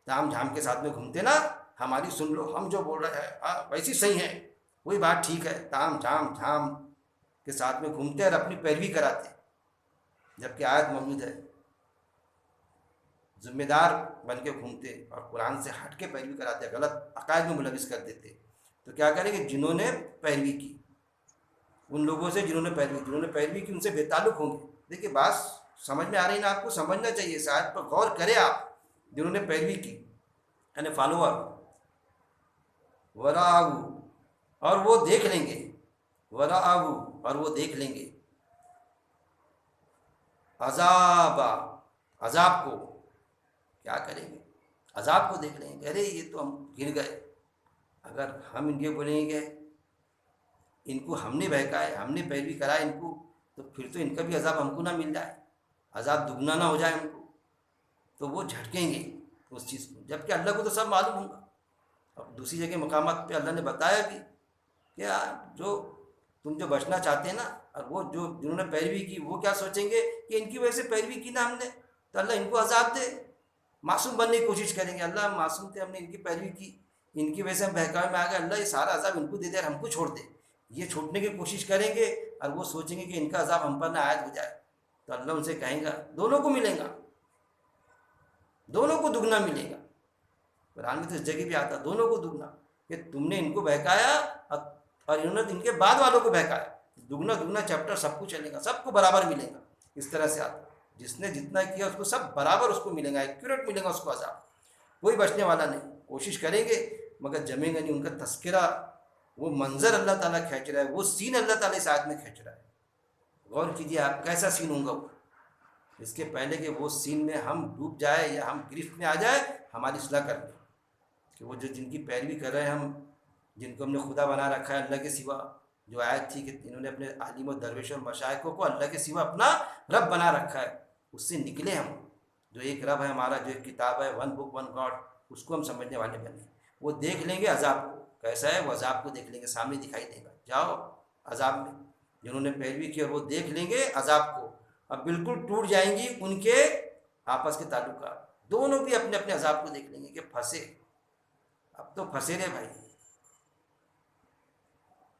تام جھام کے ساتھ میں گھومتے نا، ہماری سن لو، ہم جو بول رہے ہیں ویسی صحیح ہے، وہی بات ٹھیک ہے، تام جھام کے ساتھ میں گھومتے اور اپنی پیروی کراتے، جبکہ آیت موجود ہے ذمہ دار بن کے گھومتے اور قرآن سے ہٹ کے پیروی کراتے، غلط عقائد میں ملوث کر دیتے، تو کیا کریں گے؟ جنہوں نے پیروی کی ان لوگوں سے، جنہوں نے پیروی کی ان سے بے تعلق ہوں گے۔ دیکھیے بات سمجھ میں آ رہی نا آپ کو؟ سمجھنا چاہیے، اس آیت پر غور کریں آپ، جنہوں نے پیروی کی یعنی فالوور، وراء، اور وہ دیکھ لیں گے، وراء، اور وہ دیکھ لیں گے، عذاب کو، کیا کریں گے؟ عذاب کو دیکھ لیں گے، ارے یہ تو ہم گر گئے۔ اگر ہم ان کے بولیں گے ان کو ہم نے بہکایا، ہم نے پیروی کرا ان کو، تو پھر تو ان کا بھی عذاب ہم کو نہ مل جائے، عذاب دگنا نہ ہو جائے ہم کو، تو وہ جھٹکیں گے اس چیز کو، جبکہ اللہ کو تو سب معلوم ہوگا۔ اب دوسری جگہ مقامات پہ اللہ نے بتایا بھی کہ جو تم جو بچنا چاہتے ہیں نا، اور وہ جو جنہوں نے پیروی کی وہ کیا سوچیں گے کہ ان کی وجہ سے پیروی کی نا ہم نے، تو اللہ ان کو عذاب دے۔ معصوم بننے کی کوشش کریں گے، اللہ ہم معصوم تھے، ہم نے ان کی پیروی کی، ان کی وجہ سے ہم بہکاوے میں آ گئے، اللہ یہ سارا عذاب ان کو دے دے اور ہم کو چھوڑ دے۔ یہ چھوٹنے کی کوشش کریں گے اور وہ سوچیں گے کہ ان کا عذاب ہم پر نہ عائد ہو جائے، تو اللہ ان سے کہیں گا دونوں کو ملے گا، دونوں کو دگنا ملے گا۔ قرآن میں تو اس جگہ بھی آتا دونوں کو دگنا، کہ تم نے ان کو بہکایا اور انہوں نے ان کے بعد والوں کو بہکایا، دگنا دگنا چیپٹر سب کو چلے گا، سب کو برابر ملے گا۔ اس طرح سے آتا جس نے جتنا کیا اس کو سب برابر اس کو ملے گا، ایکوریٹ ملے گا اس کو عذاب، کوئی بچنے والا نہیں۔ کوشش کریں گے مگر جمیں گا نہیں، ان کا تذکرہ، وہ منظر اللہ تعالیٰ کھینچ رہا ہے، وہ سین اللہ تعالیٰ اس آیت میں کھینچ رہا ہے۔ غور کیجیے آپ کیسا سین ہوگا وہ، اس کے پہلے کہ وہ سین میں ہم ڈوب جائے یا ہم گرفت میں آ جائے، ہماری اصلاح کر لیں کہ وہ جو جن کی پیروی کر رہے ہیں ہم، جن کو ہم نے خدا بنا رکھا ہے اللہ کے سوا، جو آیت تھی کہ انہوں نے اپنے عالم و درویش اور مشائخوں کو اللہ کے سوا اپنا رب بنا رکھا ہے، اس سے نکلے ہم، جو ایک رب ہے ہمارا، جو ایک کتاب ہے، ون بک ون گاڈ، اس کو ہم سمجھنے والے بنے۔ وہ دیکھ لیں گے عذاب کو کیسا ہے، وہ عذاب کو دیکھ لیں گے، سامنے دکھائی دے گا، جاؤ عذاب میں۔ جنہوں نے پیروی کی اور وہ دیکھ لیں گے عذاب کو، اب بالکل ٹوٹ جائیں گی ان کے آپس کے تعلقات، دونوں بھی اپنے اپنے عذاب کو دیکھ لیں گے کہ پھنسے، اب تو پھنسے رہے بھائی،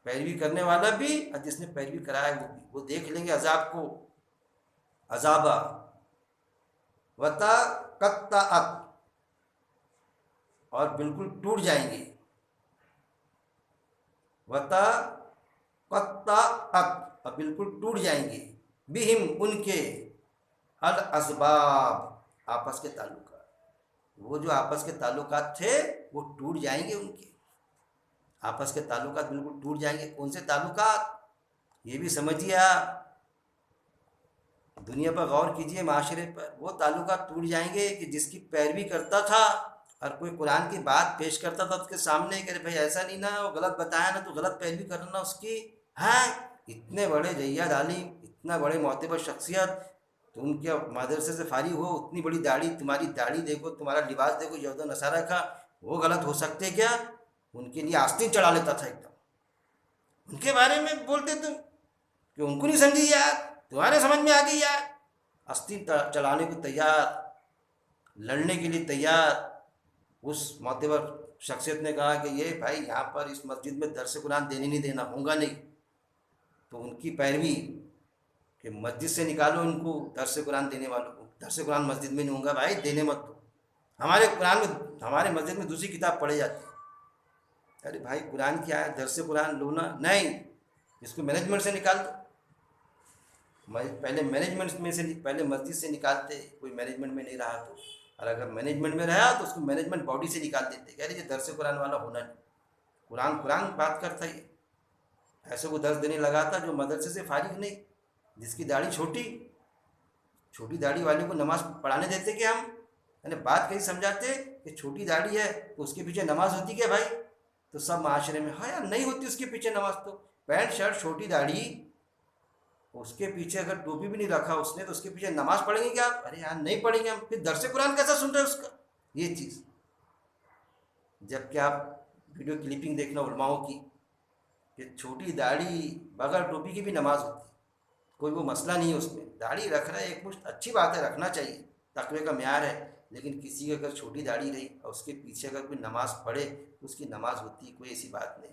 پیروی کرنے والا بھی اور جس نے پیروی کرایا وہ بھی، وہ دیکھ لیں گے عذاب کو، عذابہ وتا قطعت، اور بالکل ٹوٹ جائیں گے، وتا قطعت، اور بالکل ٹوٹ جائیں گے، بہم ان کے، الاسباب آپس کے تعلقات، وہ جو آپس کے تعلقات تھے وہ ٹوٹ جائیں گے، ان کے آپس کے تعلقات بالکل ٹوٹ جائیں گے۔ کون سے تعلقات؟ یہ بھی سمجھیے آپ، دنیا پر غور کیجیے، معاشرے پر وہ تعلقات ٹوٹ جائیں گے کہ جس کی پیروی کرتا تھا اور کوئی قرآن کی بات پیش کرتا تھا اس کے سامنے کہ بھائی ایسا نہیں نا، وہ غلط بتایا نا، تو غلط پیروی کرنا اس کی ہے۔ اتنے بڑے جیاد عالم، اتنا بڑے معتبر شخصیت، تم کیا مدرسے سے فارغ ہو، اتنی بڑی داڑھی، تمہاری داڑھی دیکھو، تمہارا لباس دیکھو یہود و نصارہ کا، وہ غلط ہو سکتے کیا؟ ان کے لیے آستین چڑھا لیتا تھا، ایک دم ان کے بارے میں بولتے تم کہ ان کو نہیں سمجھی یار، تمہارے سمجھ میں آ گئی یار، آستین چلانے کو تیار، لڑنے کے لیے تیار۔ اس معتبر شخصیت نے کہا کہ یہ بھائی یہاں پر اس مسجد میں درس قرآن دینے نہیں دینا ہوگا نہیں، تو ان کی پیروی کہ مسجد سے نکالو ان کو، درس قرآن دینے والوں کو، درس قرآن مسجد میں نہیں ہوگا بھائی، دینے مت دو، ہمارے قرآن میں، ہمارے مسجد میں دوسری کتاب پڑھی جاتی ہے۔ ارے بھائی قرآن کیا ہے، درس قرآن لونا نہیں، اس کو مینجمنٹ سے نکال دو، پہلے مینجمنٹ میں سے، پہلے مسجد سے نکالتے، کوئی مینجمنٹ میں نہیں رہا تو، اور اگر مینجمنٹ میں رہا تو اس کو مینجمنٹ باڈی سے نکال دیتے، کہہ رہے یہ درس قرآن والا ہونا نہیں، قرآن بات کرتا ہے، ایسے کو درس دینے لگا تھا جو مدرسے سے فارغ نہیں، جس کی داڑھی چھوٹی داڑھی والے کو نماز پڑھانے دیتے کہ ہم، یعنی بات کہیں سمجھاتے کہ چھوٹی داڑھی ہے تو اس کے پیچھے نماز ہوتی کیا بھائی؟ تو سب معاشرے میں ہاں یار نہیں ہوتی اس کے پیچھے نماز، تو پینٹ شرٹ چھوٹی داڑھی، اس کے پیچھے اگر ٹوپی بھی نہیں رکھا اس نے تو اس کے پیچھے نماز پڑھیں گے کیا آپ؟ ارے یار نہیں پڑھیں گے ہم، پھر درس قرآن کیسا سن رہے ہیں اس کا؟ یہ چیز، جب کہ آپ ویڈیو کلپنگ دیکھنا علماؤں کی کہ چھوٹی داڑھی بغیر ٹوپی کی بھی نماز ہوتی، کوئی وہ مسئلہ نہیں ہے اس میں، داڑھی رکھ رہا ہے ایک مشت اچھی بات ہے، رکھنا چاہیے، تقوی کا معیار ہے، لیکن کسی کی اگر چھوٹی داڑھی رہی اور اس کے پیچھے اگر کوئی نماز پڑھے تو اس کی نماز ہوتی، کوئی ایسی بات نہیں۔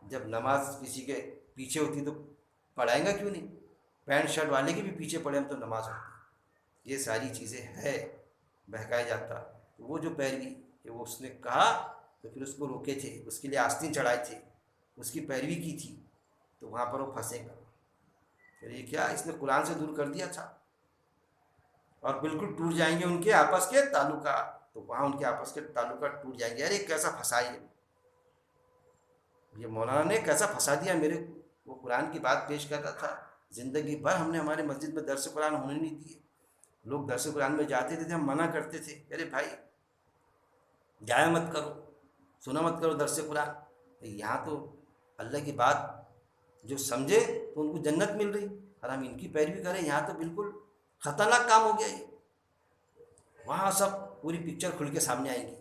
جب نماز کسی کے پیچھے ہوتی تو پڑھائیں گا کیوں نہیں؟ پینٹ شرٹ والے کے بھی پیچھے پڑھے ہم تو نماز ہوتی، یہ ساری چیزیں ہے، بہکایا جاتا۔ وہ جو پیروی کہ وہ اس نے کہا تو پھر اس کو روکے تھے، اس کے لیے آستین چڑھائے تھے، اس کی پیروی کی تھی، تو وہاں پر وہ پھنسے گا، پھر یہ کیا اس نے قرآن سے دور کر دیا تھا، اور بالکل ٹوٹ جائیں گے ان کے آپس کے تعلقات، تو وہاں ان کے آپس کے تعلقات ٹوٹ جائیں گے۔ ارے کیسا پھنسا یہ مولانا نے کیسا پھنسا دیا میرے کو، وہ قرآن کی بات پیش کر رہا تھا، زندگی بھر ہم نے ہمارے مسجد میں درس قرآن ہونے نہیں دیے، لوگ درس قرآن میں جاتے تھے، ہم منع کرتے تھے، ارے بھائی جایا مت کرو، سنا مت کرو درس قرآن. یہاں تو اللہ کی بات جو سمجھے تو ان کو جنت مل رہی، اور ہم ان کی پیروی کریں، یہاں تو بالکل خطرناک کام ہو گیا یہ. وہاں سب پوری پکچر کھل کے سامنے آئے گی.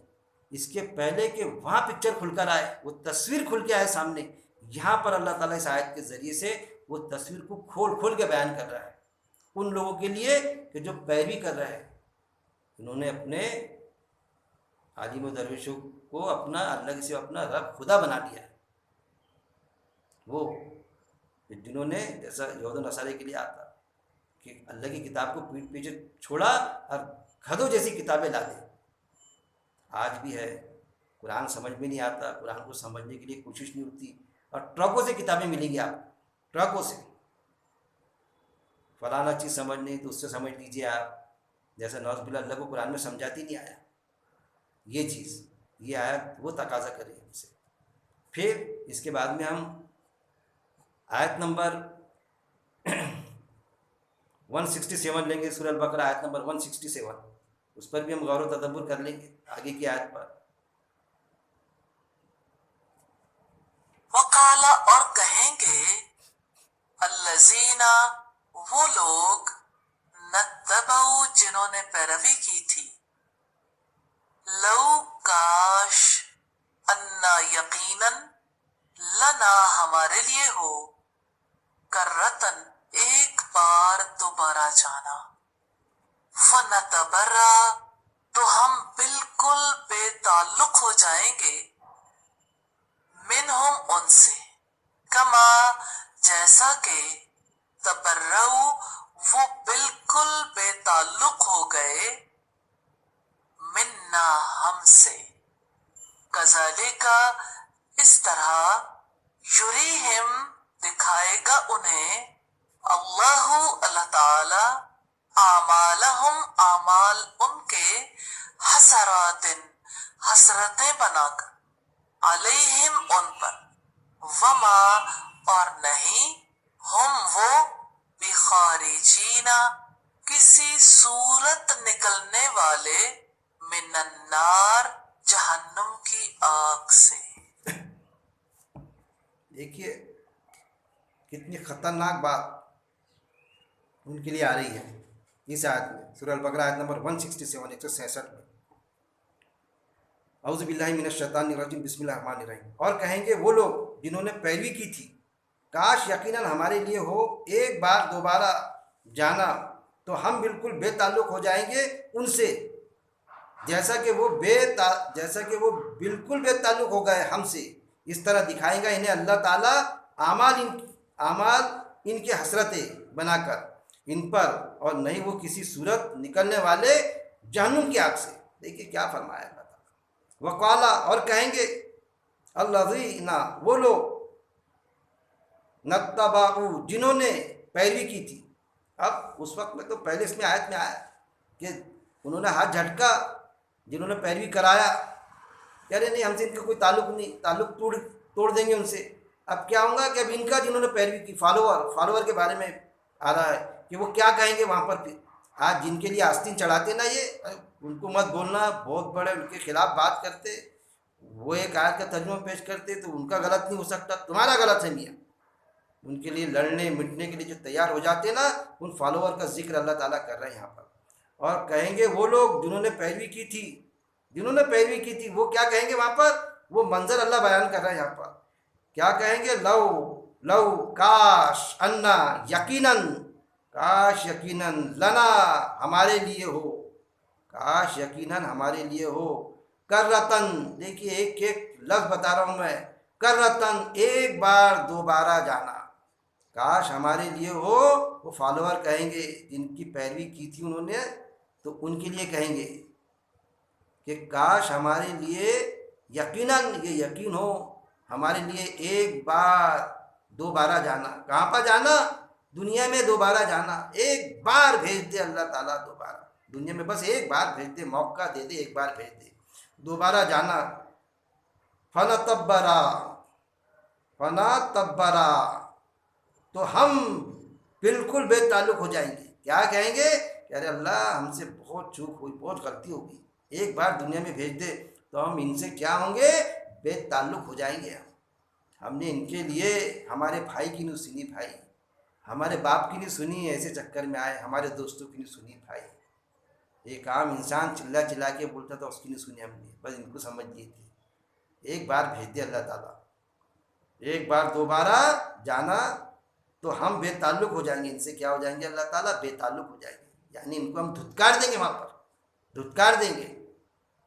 اس کے پہلے کہ وہاں پکچر کھل کر آئے، وہ تصویر کھل کے آئے سامنے، یہاں پر اللہ تعالیٰ اس آیت کے ذریعے سے وہ تصویر کو کھول کھول کے بیان کر رہا ہے ان لوگوں کے لیے کہ جو پیروی کر رہے ہیں. انہوں نے اپنے عالم و درویشوں کو اپنا اللہ کے سوا اپنا رب خدا بنا لیا. وہ جنہوں نے جیسا یہود و نصارے کے لیے آتا کہ اللہ کی کتاب کو پیٹ پیچھے چھوڑا اور گدھوں جیسی کتابیں لا دے. آج بھی ہے، قرآن سمجھ میں نہیں آتا، قرآن کو سمجھنے کے لیے کوشش نہیں ہوتی، اور ٹرکوں سے کتابیں ملیں گی آپ، ٹرکوں سے. فلانا چیز سمجھنی تو اس سے سمجھ لیجیے آپ، جیسا نوز باللہ اللہ کو قرآن میں سمجھاتی نہیں آیا یہ چیز، یہ آیت وہ تقاضا کرے ہم سے. پھر اس کے بعد میں ہم آیت نمبر 167 لیں گے، سورہ البقرہ آیت نمبر 167، اس پر بھی ہم غور و تدبر کر لیں گے آگے کی آیت پر. وقالا اور کہیں گے الذین وہ لوگ نتبعوا جنہوں نے پیروی کی تھی، لو کاش انا یقیناً لنا ہمارے لیے ہو کرتن ایک بار دوبارہ جانا، فنتبرا تو ہم بالکل بے تعلق ہو جائیں گے، منہم ان سے، کما جیسا کہ تبرؤ وہ بالکل بے تعلق ہو گئے، منا ہم سے، کذالکا اس طرح، یریہم دکھائے گا انہیں، اللہ تعالی، اعمالہم اعمال ان کے، حسرات حسرتیں بنا کر، علیہم ان پر، وما اور نہیں، ہم وہ بخارجین کسی صورت نکلنے والے، من النار جہنم کی آگ سے. دیکھیے کتنی خطرناک بات ان کے لیے آ رہی ہے اس آیت میں، سورہ البقرہ آیت نمبر 167 166 میں. اعوذ باللہ من الشیطان الرجیم، بسم اللہ الرحمن الرحیم. اور کہیں گے وہ لوگ جنہوں نے پیروی کی تھی، کاش یقیناً ہمارے لیے ہو ایک بار دوبارہ جانا تو ہم بالکل بے تعلق ہو جائیں گے ان سے، جیسا کہ وہ بالکل بے تعلق ہو گئے ہم سے. اس طرح دکھائے گا انہیں اللہ تعالیٰ اعمال ان کے حسرتیں بنا کر ان پر، اور نہیں وہ کسی صورت نکلنے والے جہنم کی آگ سے. دیکھیے کیا فرمایا اللہ تعالیٰ. وقالا اور کہیں گے الذین وہ لوگ، نتبعوا جنہوں نے پیروی کی تھی. اب اس وقت میں تو پہلے اس میں آیت میں آیا کہ انہوں نے ہاتھ جھٹکا جنہوں نے پیروی کرایا، کہہ رہے نہیں ہم سے ان کا کوئی تعلق نہیں، تعلق توڑ دیں گے ان سے. اب کیا ہوگا کہ اب ان کا جنہوں نے پیروی کی، فالوور کے بارے میں آ رہا ہے کہ وہ کیا کہیں گے وہاں پر. پھر آج جن کے لیے آستین چڑھاتے نا یہ، ان کو مت بولنا، بہت بڑے ان کے خلاف بات کرتے، وہ ایک آیت کا ترجمہ پیش کرتے تو ان کا غلط نہیں ہو سکتا، تمہارا غلط ہے میاں. ان کے لیے لڑنے مٹنے کے لیے جو تیار ہو جاتے نا، ان فالوور کا ذکر اللہ تعالیٰ کر رہے ہیں یہاں پر. اور کہیں گے وہ لوگ جنہوں نے پیروی کی تھی، وہ کیا کہیں گے وہاں پر، وہ منظر اللہ بیان کر رہے ہیں یہاں پر. کیا کہیں گے، لو کاش انا کاش یقیناً لنا ہمارے لیے ہو، کاش یقیناً ہمارے لیے ہو، کرتن. دیکھیے ایک ایک لفظ بتا رہا ہوں میں، کرتن ایک بار دوبارہ جانا، کاش ہمارے لیے ہو. وہ فالوور کہیں گے جن کی پیروی کی تھی انہوں نے، تو ان کے لیے کہیں گے کہ کاش ہمارے لیے یقیناً یہ یقین ہو، ہمارے لیے ایک بار دوبارہ جانا. کہاں پر جانا؟ دنیا میں دوبارہ جانا. ایک بار بھیج دے اللہ تعالیٰ، دوبارہ دنیا میں بس ایک بار بھیج دے، موقع دے دے، ایک بار بھیج دے، دوبارہ جانا. فنتبرا تو ہم بالکل بے تعلق ہو جائیں گے. کیا کہیں گے کہ ارے اللہ ہم سے بہت چوک ہوئی، بہت غلطی ہو گئی، ایک بار دنیا میں بھیج دے تو ہم ان سے کیا ہوں گے، بے تعلق ہو جائیں گے. ہم نے ان کے لیے ہمارے بھائی کی نہیں سنی بھائی، ہمارے باپ کی نہیں سنی، ایسے چکر میں آئے، ہمارے دوستوں کی نہیں سنی بھائی. ایک عام انسان چلا چلا کے بولتا تھا اس کی نہیں سنی ہم نے، بس ان کو سمجھ لیے تھے. ایک بار بھیج دے اللہ تعالیٰ، ایک بار دوبارہ جانا تو ہم بے تعلق ہو جائیں گے، ان سے کیا ہو جائیں گے، اللہ تعالیٰ بے تعلق ہو جائیں گے. یعنی ان کو ہم دھتکار دیں گے، وہاں پر دھتکار دیں گے،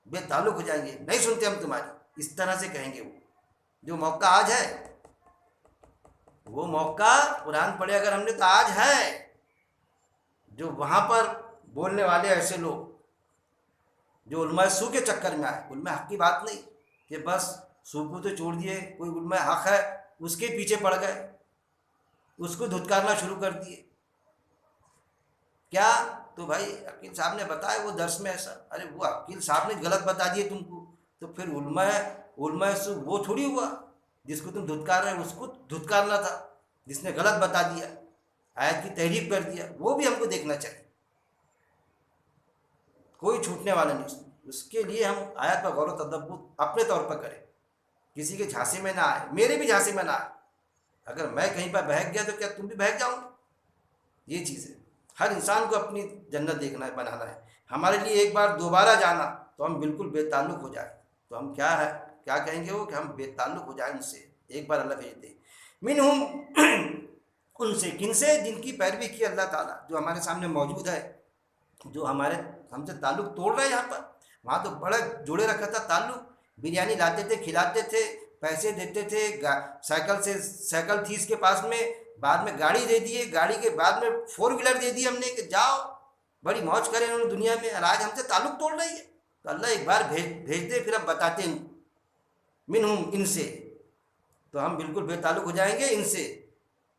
بے تعلق ہو جائیں گے، نہیں سنتے ہم تمہاری، اس طرح سے کہیں گے. وہ جو موقع آج ہے، وہ موقع قرآن پڑھے اگر ہم نے تو آج ہے. جو وہاں پر بولنے والے ایسے لوگ جو علماء سو کے چکر میں آئے، علماء حق کی بات نہیں کہ بس سو کو تو چھوڑ دیے، کوئی علماء حق ہے اس کے پیچھے پڑ گئے، اس کو دھتکارنا شروع کر دیے. کیا تو بھائی عقیل صاحب نے بتایا وہ درس میں ایسا، ارے وہ عقیل صاحب نے غلط بتا دیے تم کو، تو پھر علماء سو وہ تھوڑی ہوا جس کو تم دھتکار رہے، اس کو دھتکارنا تھا جس نے غلط بتا دیا، آیت کی تحریف کر دیا. وہ بھی ہم کو دیکھنا چاہیے، کوئی چھوٹنے والا نہیں. اس کے لیے ہم آیت پر غور و تدبر اپنے طور پر کریں، کسی کے جھانسی میں نہ آئے، میرے بھی جھانسی میں نہ آئے. اگر میں کہیں پر بہک گیا تو کیا تم بھی بہک جاؤ؟ یہ چیز ہے. ہر انسان کو اپنی جنت دیکھنا ہے، بنانا ہے. ہمارے لیے ایک بار دوبارہ جانا تو ہم بالکل بے تعلق ہو جائیں، تو ہم کیا کہیں گے وہ کہ ہم بے تعلق ہو جائیں ان سے. ایک بار اللہ بھیج دے. منہم ان سے، کن سے؟ جن کی پیروی کی اللہ تعالیٰ، جو ہمارے سامنے موجود ہے، جو ہم سے تعلق توڑ رہے ہیں. یہاں پر وہاں تو بڑا جوڑے رکھا تھا تعلق، بریانی لاتے تھے، کھلاتے تھے، پیسے دیتے تھے، سائیکل تھی اس کے پاس میں، بعد میں گاڑی دے دیے، گاڑی کے بعد میں 4 ویلر دے دی ہم نے کہ جاؤ بڑی موج کریں انہوں نے دنیا میں. اور آج ہم سے تعلق توڑ رہی ہے. تو اللہ ایک بار بھیج دے، پھر ہم بتاتے ہیں منہم ان سے، تو ہم بالکل بے تعلق ہو جائیں گے ان سے.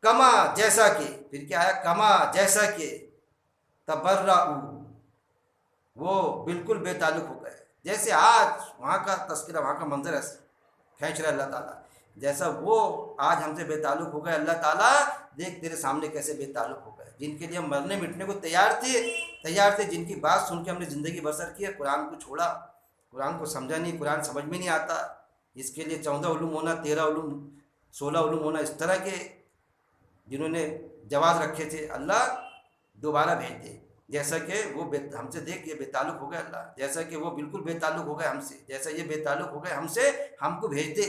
کما جیسا کہ، پھر کیا ہے، کما جیسا کہ تبرؤ، وہ بالکل بے تعلق ہو گئے. جیسے آج وہاں کا تذکرہ، وہاں کا منظر ایسا کھینچ رہا ہے اللہ تعالیٰ، جیسا وہ آج ہم سے بے تعلق ہو گئے. اللہ تعالیٰ دیکھ تیرے سامنے کیسے بے تعلق ہو گئے. جن کے لیے ہم مرنے مٹنے کو تیار تھے، جن کی بات سن کے ہم نے زندگی بسر کی ہے، قرآن کو چھوڑا، قرآن کو سمجھا نہیں، قرآن سمجھ میں نہیں آتا. اس کے لیے 14 علوم ہونا، 13 علوم، 16 علوم ہونا، اس طرح کے جنہوں نے جواز رکھے تھے. اللہ دوبارہ بھیج دے. جیسا کہ وہ ہم سے دیکھ یہ بے تعلق ہو گئے اللہ، جیسا کہ وہ بالکل بے تعلق ہو گئے ہم سے، جیسا یہ بے تعلق ہو گئے ہم سے، ہم کو بھیج دے.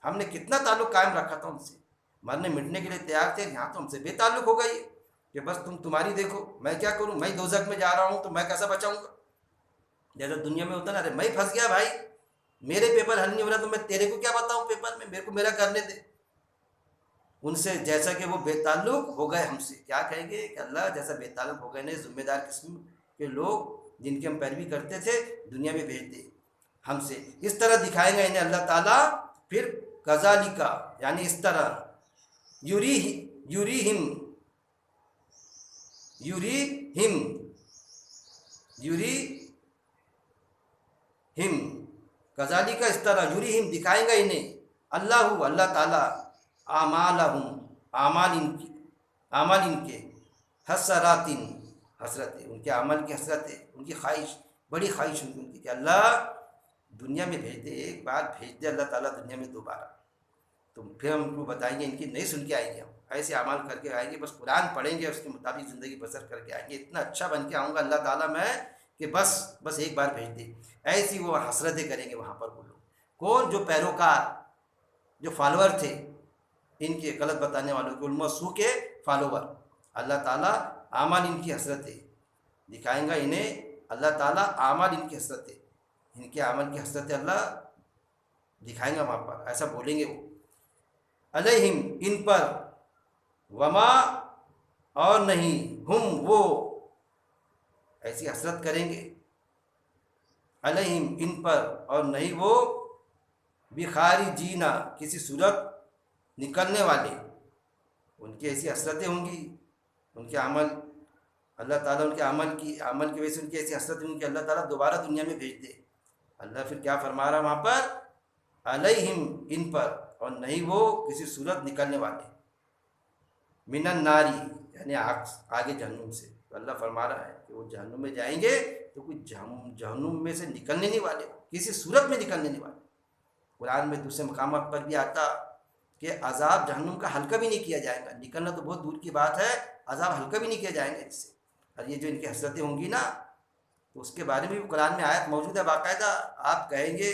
ہم نے کتنا تعلق قائم رکھا تھا ان سے، مرنے مٹنے کے لیے تیار تھے، یہاں تو ہم سے بے تعلق ہو گئی کہ بس تمہاری دیکھو، میں کیا کروں، میں دوزخ میں جا رہا ہوں تو میں کیسا بچاؤں گا. جیسا دنیا میں ہوتا نا، ارے میں پھنس گیا بھائی، میرے پیپر حل نہیں ہو رہا تو میں تیرے کو کیا بتاؤں پیپر میں، میرے کو میرا کرنے دے. ان سے جیسا کہ وہ بے تعلق ہو گئے ہم سے، کیا کہیں گے کہ اللہ جیسا بے تعلق ہو گئے نے ذمہ دار قسم کے لوگ جن کی ہم پیروی کرتے تھے، دنیا میں بھیج دے ہم سے. اس طرح دکھائیں گے انہیں اللہ تعالیٰ. پھر کذالک، یعنی اس طرح، یوریہم کذالک، اس طرح، یوریہم دکھائیں گا انہیں اللہ تعالیٰ، اعمال ان کے حسرات، حسرتیں، ان کے عمل کی حسرتیں، ان کی خواہش، بڑی خواہش ان کی کہ اللہ دنیا میں بھیج دے، ایک بار بھیج دے اللہ تعالیٰ دنیا میں دوبارہ، تو پھر ہم کو بتائیں گے، ان کی نہیں سن کے آئیں گے، ہم ایسے اعمال کر کے آئیں گے، بس قرآن پڑھیں گے، اس کے مطابق زندگی بسر کر کے آئیں گے، اتنا اچھا بن کے آؤں گا اللہ تعالیٰ میں کہ بس ایک بار بھیج دے. ایسی وہ حسرتیں کریں گے وہاں پر وہ لوگ. کون؟ جو پیروکار، جو فالوور تھے ان کے غلط بتانے والوں کے، علماء سو کے فالوور. اللہ تعالیٰ اعمال ان کی حسرتیں دکھائیں گا انہیں، اللہ تعالیٰ اعمال ان کی حسرتیں، ان کے عمل کی حسرتیں اللہ دکھائیں گا وہاں پر. ایسا بولیں گے وہ علیہم، ان پر، وما، اور نہیں، ہم، وہ، ایسی حسرت کریں گے علیہم، ان پر، اور نہیں وہ، بخارجینا، کسی صورت نکلنے والے. ان کی ایسی حسرتیں ہوں گی، ان کے عمل، اللہ تعالیٰ ان کے عمل کی وجہ سے ان کی ایسی حسرت ہوں گی کہ اللہ تعالیٰ دوبارہ دنیا میں بھیج دے. اللہ پھر کیا فرما رہا وہاں پر، علیہم، ان پر، اور نہیں وہ کسی صورت نکلنے والے، من الناری، یعنی آگے جہنم سے. تو اللہ فرما رہا ہے کہ وہ جہنم میں جائیں گے تو کوئی جہنم میں سے نکلنے نہیں والے، کسی صورت میں نکلنے نہیں والے۔ قرآن میں دوسرے مقامات پر بھی آتا کہ عذاب جہنم کا ہلکا بھی نہیں کیا جائے گا، نکلنا تو بہت دور کی بات ہے، عذاب ہلکا بھی نہیں کیا جائیں گا اس سے۔ اور یہ جو ان کی حسرتیں ہوں گی نا، تو اس کے بارے میں بھی قرآن میں آیت موجود ہے باقاعدہ۔ آپ کہیں گے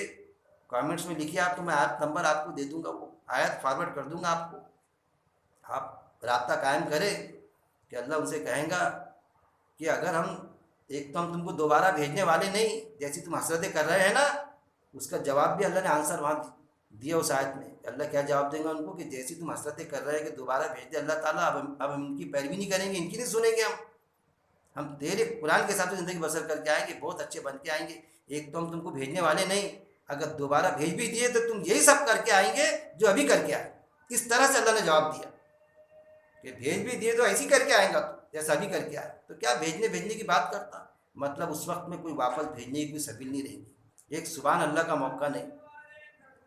کامنٹس میں لکھیے آپ، تو میں آیت نمبر آپ کو دے دوں گا، وہ آیت فارورڈ کر دوں گا آپ کو، آپ رابطہ قائم کریں کہ اللہ ان سے کہیں گا کہ اگر ہم ایک تو ہم تم کو دوبارہ بھیجنے والے نہیں، جیسی تم حسرتیں کر رہے ہیں نا، اس کا جواب بھی اللہ نے آنسر وہاں دیا اس آیت میں۔ اللہ کیا جواب دیں گا ان کو کہ جیسی تم حسرتیں کر رہے ہیں کہ دوبارہ بھیج دے اللہ تعالیٰ، اب ہم ان کی پیروی نہیں کریں گے، ان کی نہیں سنیں گے، ہم تیرے قرآن کے ساتھ زندگی بسر کر کے آئیں گے، بہت اچھے بن کے آئیں گے۔ ایک تو ہم تم کو بھیجنے والے نہیں، اگر دوبارہ بھیج بھی دیے تو تم یہی سب کر کے آئیں گے جو ابھی کر کے آئے۔ اس طرح سے اللہ نے جواب دیا کہ بھیج بھی دیے تو ایسی کر کے آئیں گا تو جیسا ابھی کر کے آئے، تو کیا بھیجنے کی بات کرتا؟ مطلب اس وقت میں کوئی واپس بھیجنے کی کوئی سبیل نہیں رہے گی، ایک سبحان اللہ کا موقع نہیں،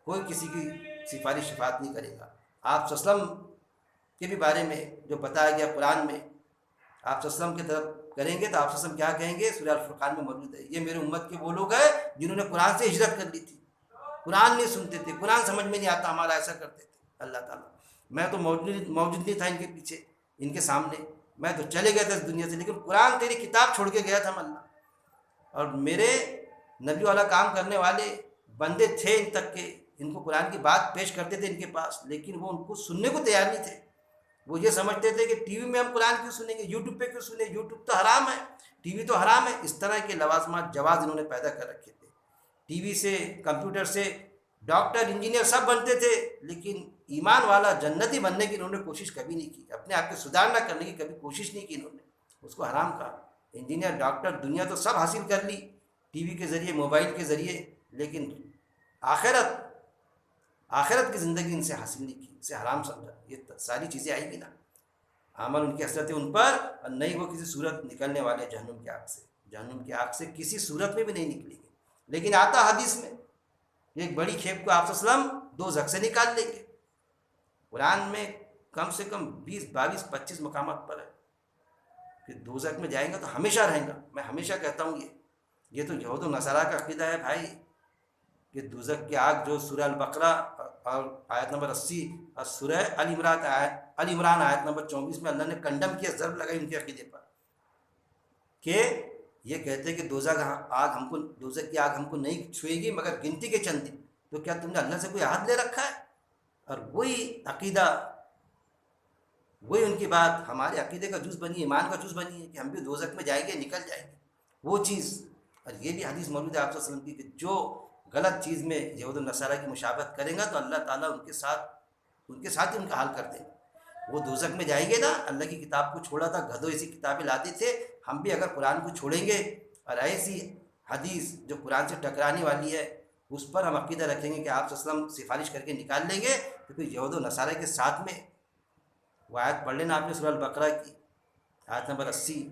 کوئی کسی کی سفارش شفاعت نہیں کرے گا۔ آپ صلی اللہ علیہ وسلم کے بھی بارے میں جو بتایا گیا قرآن میں، آپ صلی اللہ علیہ وسلم کی طرف کریں گے تو آپ صلی اللہ علیہ وسلم کیا کہیں گے؟ سورہ الفرقان میں موجود ہے، یہ میرے امت کے وہ لوگ ہیں جنہوں نے قرآن سے ہجرت کر لی تھی، قرآن نہیں سنتے تھے، قرآن سمجھ میں نہیں آتا ہمارا، ایسا کرتے تھے۔ اللہ تعالیٰ میں تو موجود نہیں تھا ان کے پیچھے، ان کے سامنے، میں تو چلے گیا تھا اس دنیا سے، لیکن قرآن تیری کتاب چھوڑ کے گیا تھا میں اللہ، اور میرے نبی والا کام کرنے والے بندے تھے ان تک کے، ان کو قرآن کی بات پیش کرتے تھے ان کے پاس، لیکن وہ ان کو سننے کو تیار نہیں تھے۔ وہ یہ سمجھتے تھے کہ ٹی وی میں ہم قرآن کیوں سنیں گے، یوٹیوب پہ کیوں سنیں، یوٹیوب تو حرام ہے، ٹی وی تو حرام ہے۔ اس طرح کے لوازمات جواز انہوں نے پیدا کر رکھے تھے۔ ٹی وی سے، کمپیوٹر سے ڈاکٹر انجینئر سب بنتے تھے، لیکن ایمان والا جنتی بننے کی انہوں نے کوشش کبھی نہیں کی، اپنے آپ کو سدھارنا کرنے کی کبھی کوشش نہیں کی انہوں نے، اس کو حرام کہا۔ انجینئر، ڈاکٹر، دنیا تو سب حاصل کر لی ٹی وی کے ذریعے، موبائل کے ذریعے، لیکن آخرت کی زندگی ان سے حاصل نہیں کی، اسے حرام سمجھا۔ یہ ساری چیزیں آئیں گی نا، عمل ان کی حسرتیں ان پر، اور نہیں وہ کسی صورت نکلنے والے جہنم کی آگ سے، جہنم کی آگ سے کسی صورت میں بھی نہیں نکلیں گے۔ لیکن آتا حدیث میں ایک بڑی کھیپ کو آپ صلی اللہ علیہ وسلم دوزخ سے نکال لیں گے۔ قرآن میں کم سے کم 20، 22، 25 مقامات پر ہے کہ دوزخ میں جائیں گا تو ہمیشہ رہیں گا۔ میں ہمیشہ کہتا ہوں یہ تو یہود و نصارہ کا عقیدہ ہے بھائی، کہ دوزخ کی آگ جو سورہ البقرہ اور آیت نمبر 80 اور سورہ ال عمران آیت نمبر 24 میں اللہ نے کنڈم کیا، ضرب لگائی ان کے عقیدے پر، کہ یہ کہتے کہ دوزخ کی آگ ہم کو نہیں چھوئے گی مگر گنتی کے چند دن۔ تو کیا تم نے اللہ سے کوئی عہد لے رکھا ہے؟ اور وہی عقیدہ، وہی ان کی بات ہمارے عقیدے کا جز بنی ہے، ایمان کا جز بنی ہے کہ ہم بھی دوزخ میں جائیں گے، نکل جائیں گے وہ چیز۔ اور یہ بھی حدیث موجود ہے آپ صلی اللہ علیہ وسلم کی کہ جو غلط چیز میں یہود و نصارہ کی مشابہت کریں گا تو اللہ تعالیٰ ان کے ساتھ ہی ان کا حال کر دیں گے۔ وہ دوزخ میں جائیں گے نا، اللہ کی کتاب کو چھوڑا تھا، گدھوں ایسی کتابیں لاتے تھے، ہم بھی اگر قرآن کو چھوڑیں گے اور ایسی حدیث جو قرآن سے ٹکرانے والی ہے اس پر ہم عقیدہ رکھیں گے کہ آپ صلی اللہ علیہ وسلم سفارش کر کے نکال لیں گے، تو پھر یہود و نصارہ کے ساتھ میں وہ آیت پڑھ لینا آپ نے سورہ البقرہ کی آیت نمبر 80،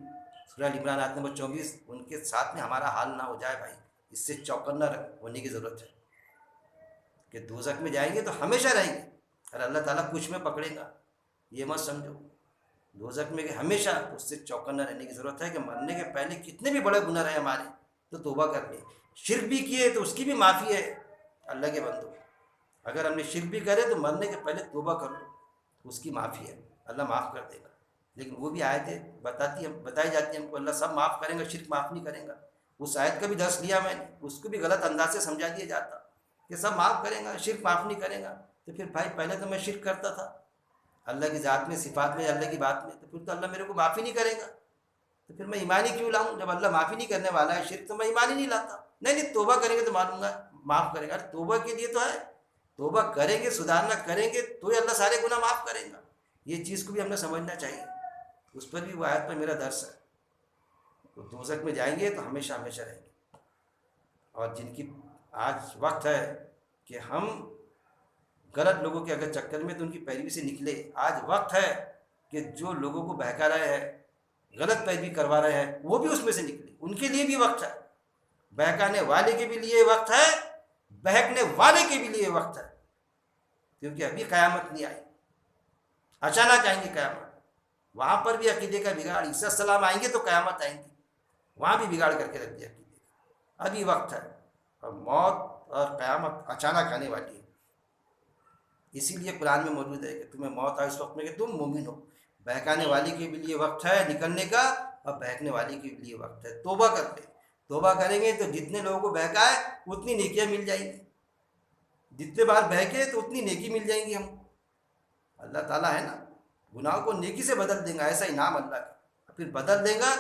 سورہ عمران آیت نمبر 24، ان کے ساتھ میں ہمارا حال نہ ہو جائے بھائی۔ اس سے چوکنا ہونے کی ضرورت ہے کہ دوزخ میں جائیں گے تو ہمیشہ رہیں گے، اور اللہ تعالیٰ کچھ میں پکڑے گا، یہ مت سمجھو دوزخ میں کہ ہمیشہ۔ اس سے چوکنا رہنے کی ضرورت ہے کہ مرنے کے پہلے کتنے بھی بڑے گناہ رہے ہمارے تو توبہ کر لیں، شرک بھی کیے تو اس کی بھی معافی ہے اللہ کے بندوں، اگر ہم نے شرک بھی کرے تو مرنے کے پہلے توبہ کر لو، اس کی معافی ہے، اللہ معاف کر دے گا۔ لیکن وہ بھی آیتیں بتائی جاتی ہیں ہم کو، اللہ سب معاف کریں گا، شرک معاف نہیں کریں گا۔ اس آیت کا بھی درس لیا میں نے، اس کو بھی غلط انداز سے سمجھا دیا جاتا کہ سب معاف کریں گا، شرک معاف نہیں کریں گا۔ تو پھر بھائی پہلے تو میں شرک کرتا تھا اللہ کی ذات میں، صفات میں، اللہ کی بات میں، تو پھر تو اللہ میرے کو معافی نہیں کرے گا، تو پھر میں ایمان ہی کیوں لاؤں؟ جب اللہ معافی نہیں کرنے والا ہے شرک تو میں ایمان ہی نہیں لاتا۔ نہیں توبہ کریں گے تو معلوم گا معاف کرے گا، توبہ کے لیے تو ہے، توبہ کریں گے، سدھارنا کریں گے تو ہی اللہ سارے گناہ معاف کرے گا۔ یہ چیز کو بھی ہم نے سمجھنا چاہیے، اس پر بھی وہ آیت پر میرا درس ہے۔ تو دوزخ میں جائیں گے تو ہمیشہ ہمیشہ رہیں گے، اور جن کی آج وقت ہے کہ ہم غلط لوگوں کے اگر چکر میں تو ان کی پیروی سے نکلے، آج وقت ہے کہ جو لوگوں کو بہکا رہے ہیں، غلط پیروی کروا رہے ہیں، وہ بھی اس میں سے نکلے، ان کے لیے بھی وقت ہے، بہکانے والے کے بھی لیے وقت ہے، بہکنے والے کے بھی لیے وقت ہے، کیونکہ ابھی قیامت نہیں آئی، اچانک آئیں گے قیامت، وہاں پر بھی عقیدے کا بگاڑ، عیسیٰ السلام آئیں گے تو قیامت آئیں گی، وہاں بھی بگاڑ کر کے رکھ دیا عقیدے کا۔ ابھی وقت ہے، اور موت اور قیامت اچانک آنے والی ہے، اسی لیے قرآن میں موجود ہے کہ تمہیں موت آئے اس وقت میں کہ تم مومن ہو۔ بہکانے والے کے بھی لیے وقت ہے نکلنے کا، اور بہکنے والے کے لیے وقت ہے توبہ کر لے۔ توبہ کریں گے تو جتنے لوگوں کو بہکائے اتنی نیکیاں مل جائیں گی، جتنے بار بہکے تو اتنی نیکی مل جائیں گی ہم۔ اللہ تعالیٰ ہے نا، گناہوں کو نیکی سے بدل دیں گا، ایسا انعام اللہ کا۔ پھر بدل دے گا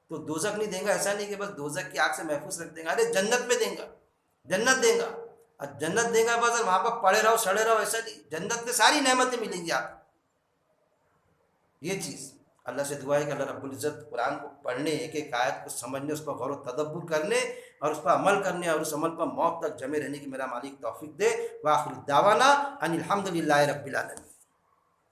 تو دوزخ نہیں دیں گا، ایسا نہیں کہ بس دوزخ کی آگ سے محفوظ رکھ دیں گا، ارے جنت میں دیں گا، جنت دیں گا، اور جنت دیں گا بس وہاں پر پڑے رہو سڑے رہو، ایسا نہیں، جنت میں ساری نعمتیں ملیں گی آپ کو۔ یہ چیز اللہ سے دعا ہے کہ اللہ رب العزت قرآن کو پڑھنے، ایک ایک آیت کو سمجھنے، اس پر غور و تدبر کرنے اور اس پر عمل کرنے اور اس عمل پر موت تک جمے رہنے کی میرا مالک توفیق دے۔ وآخر دعوانا ان الحمد للہ رب العالمین۔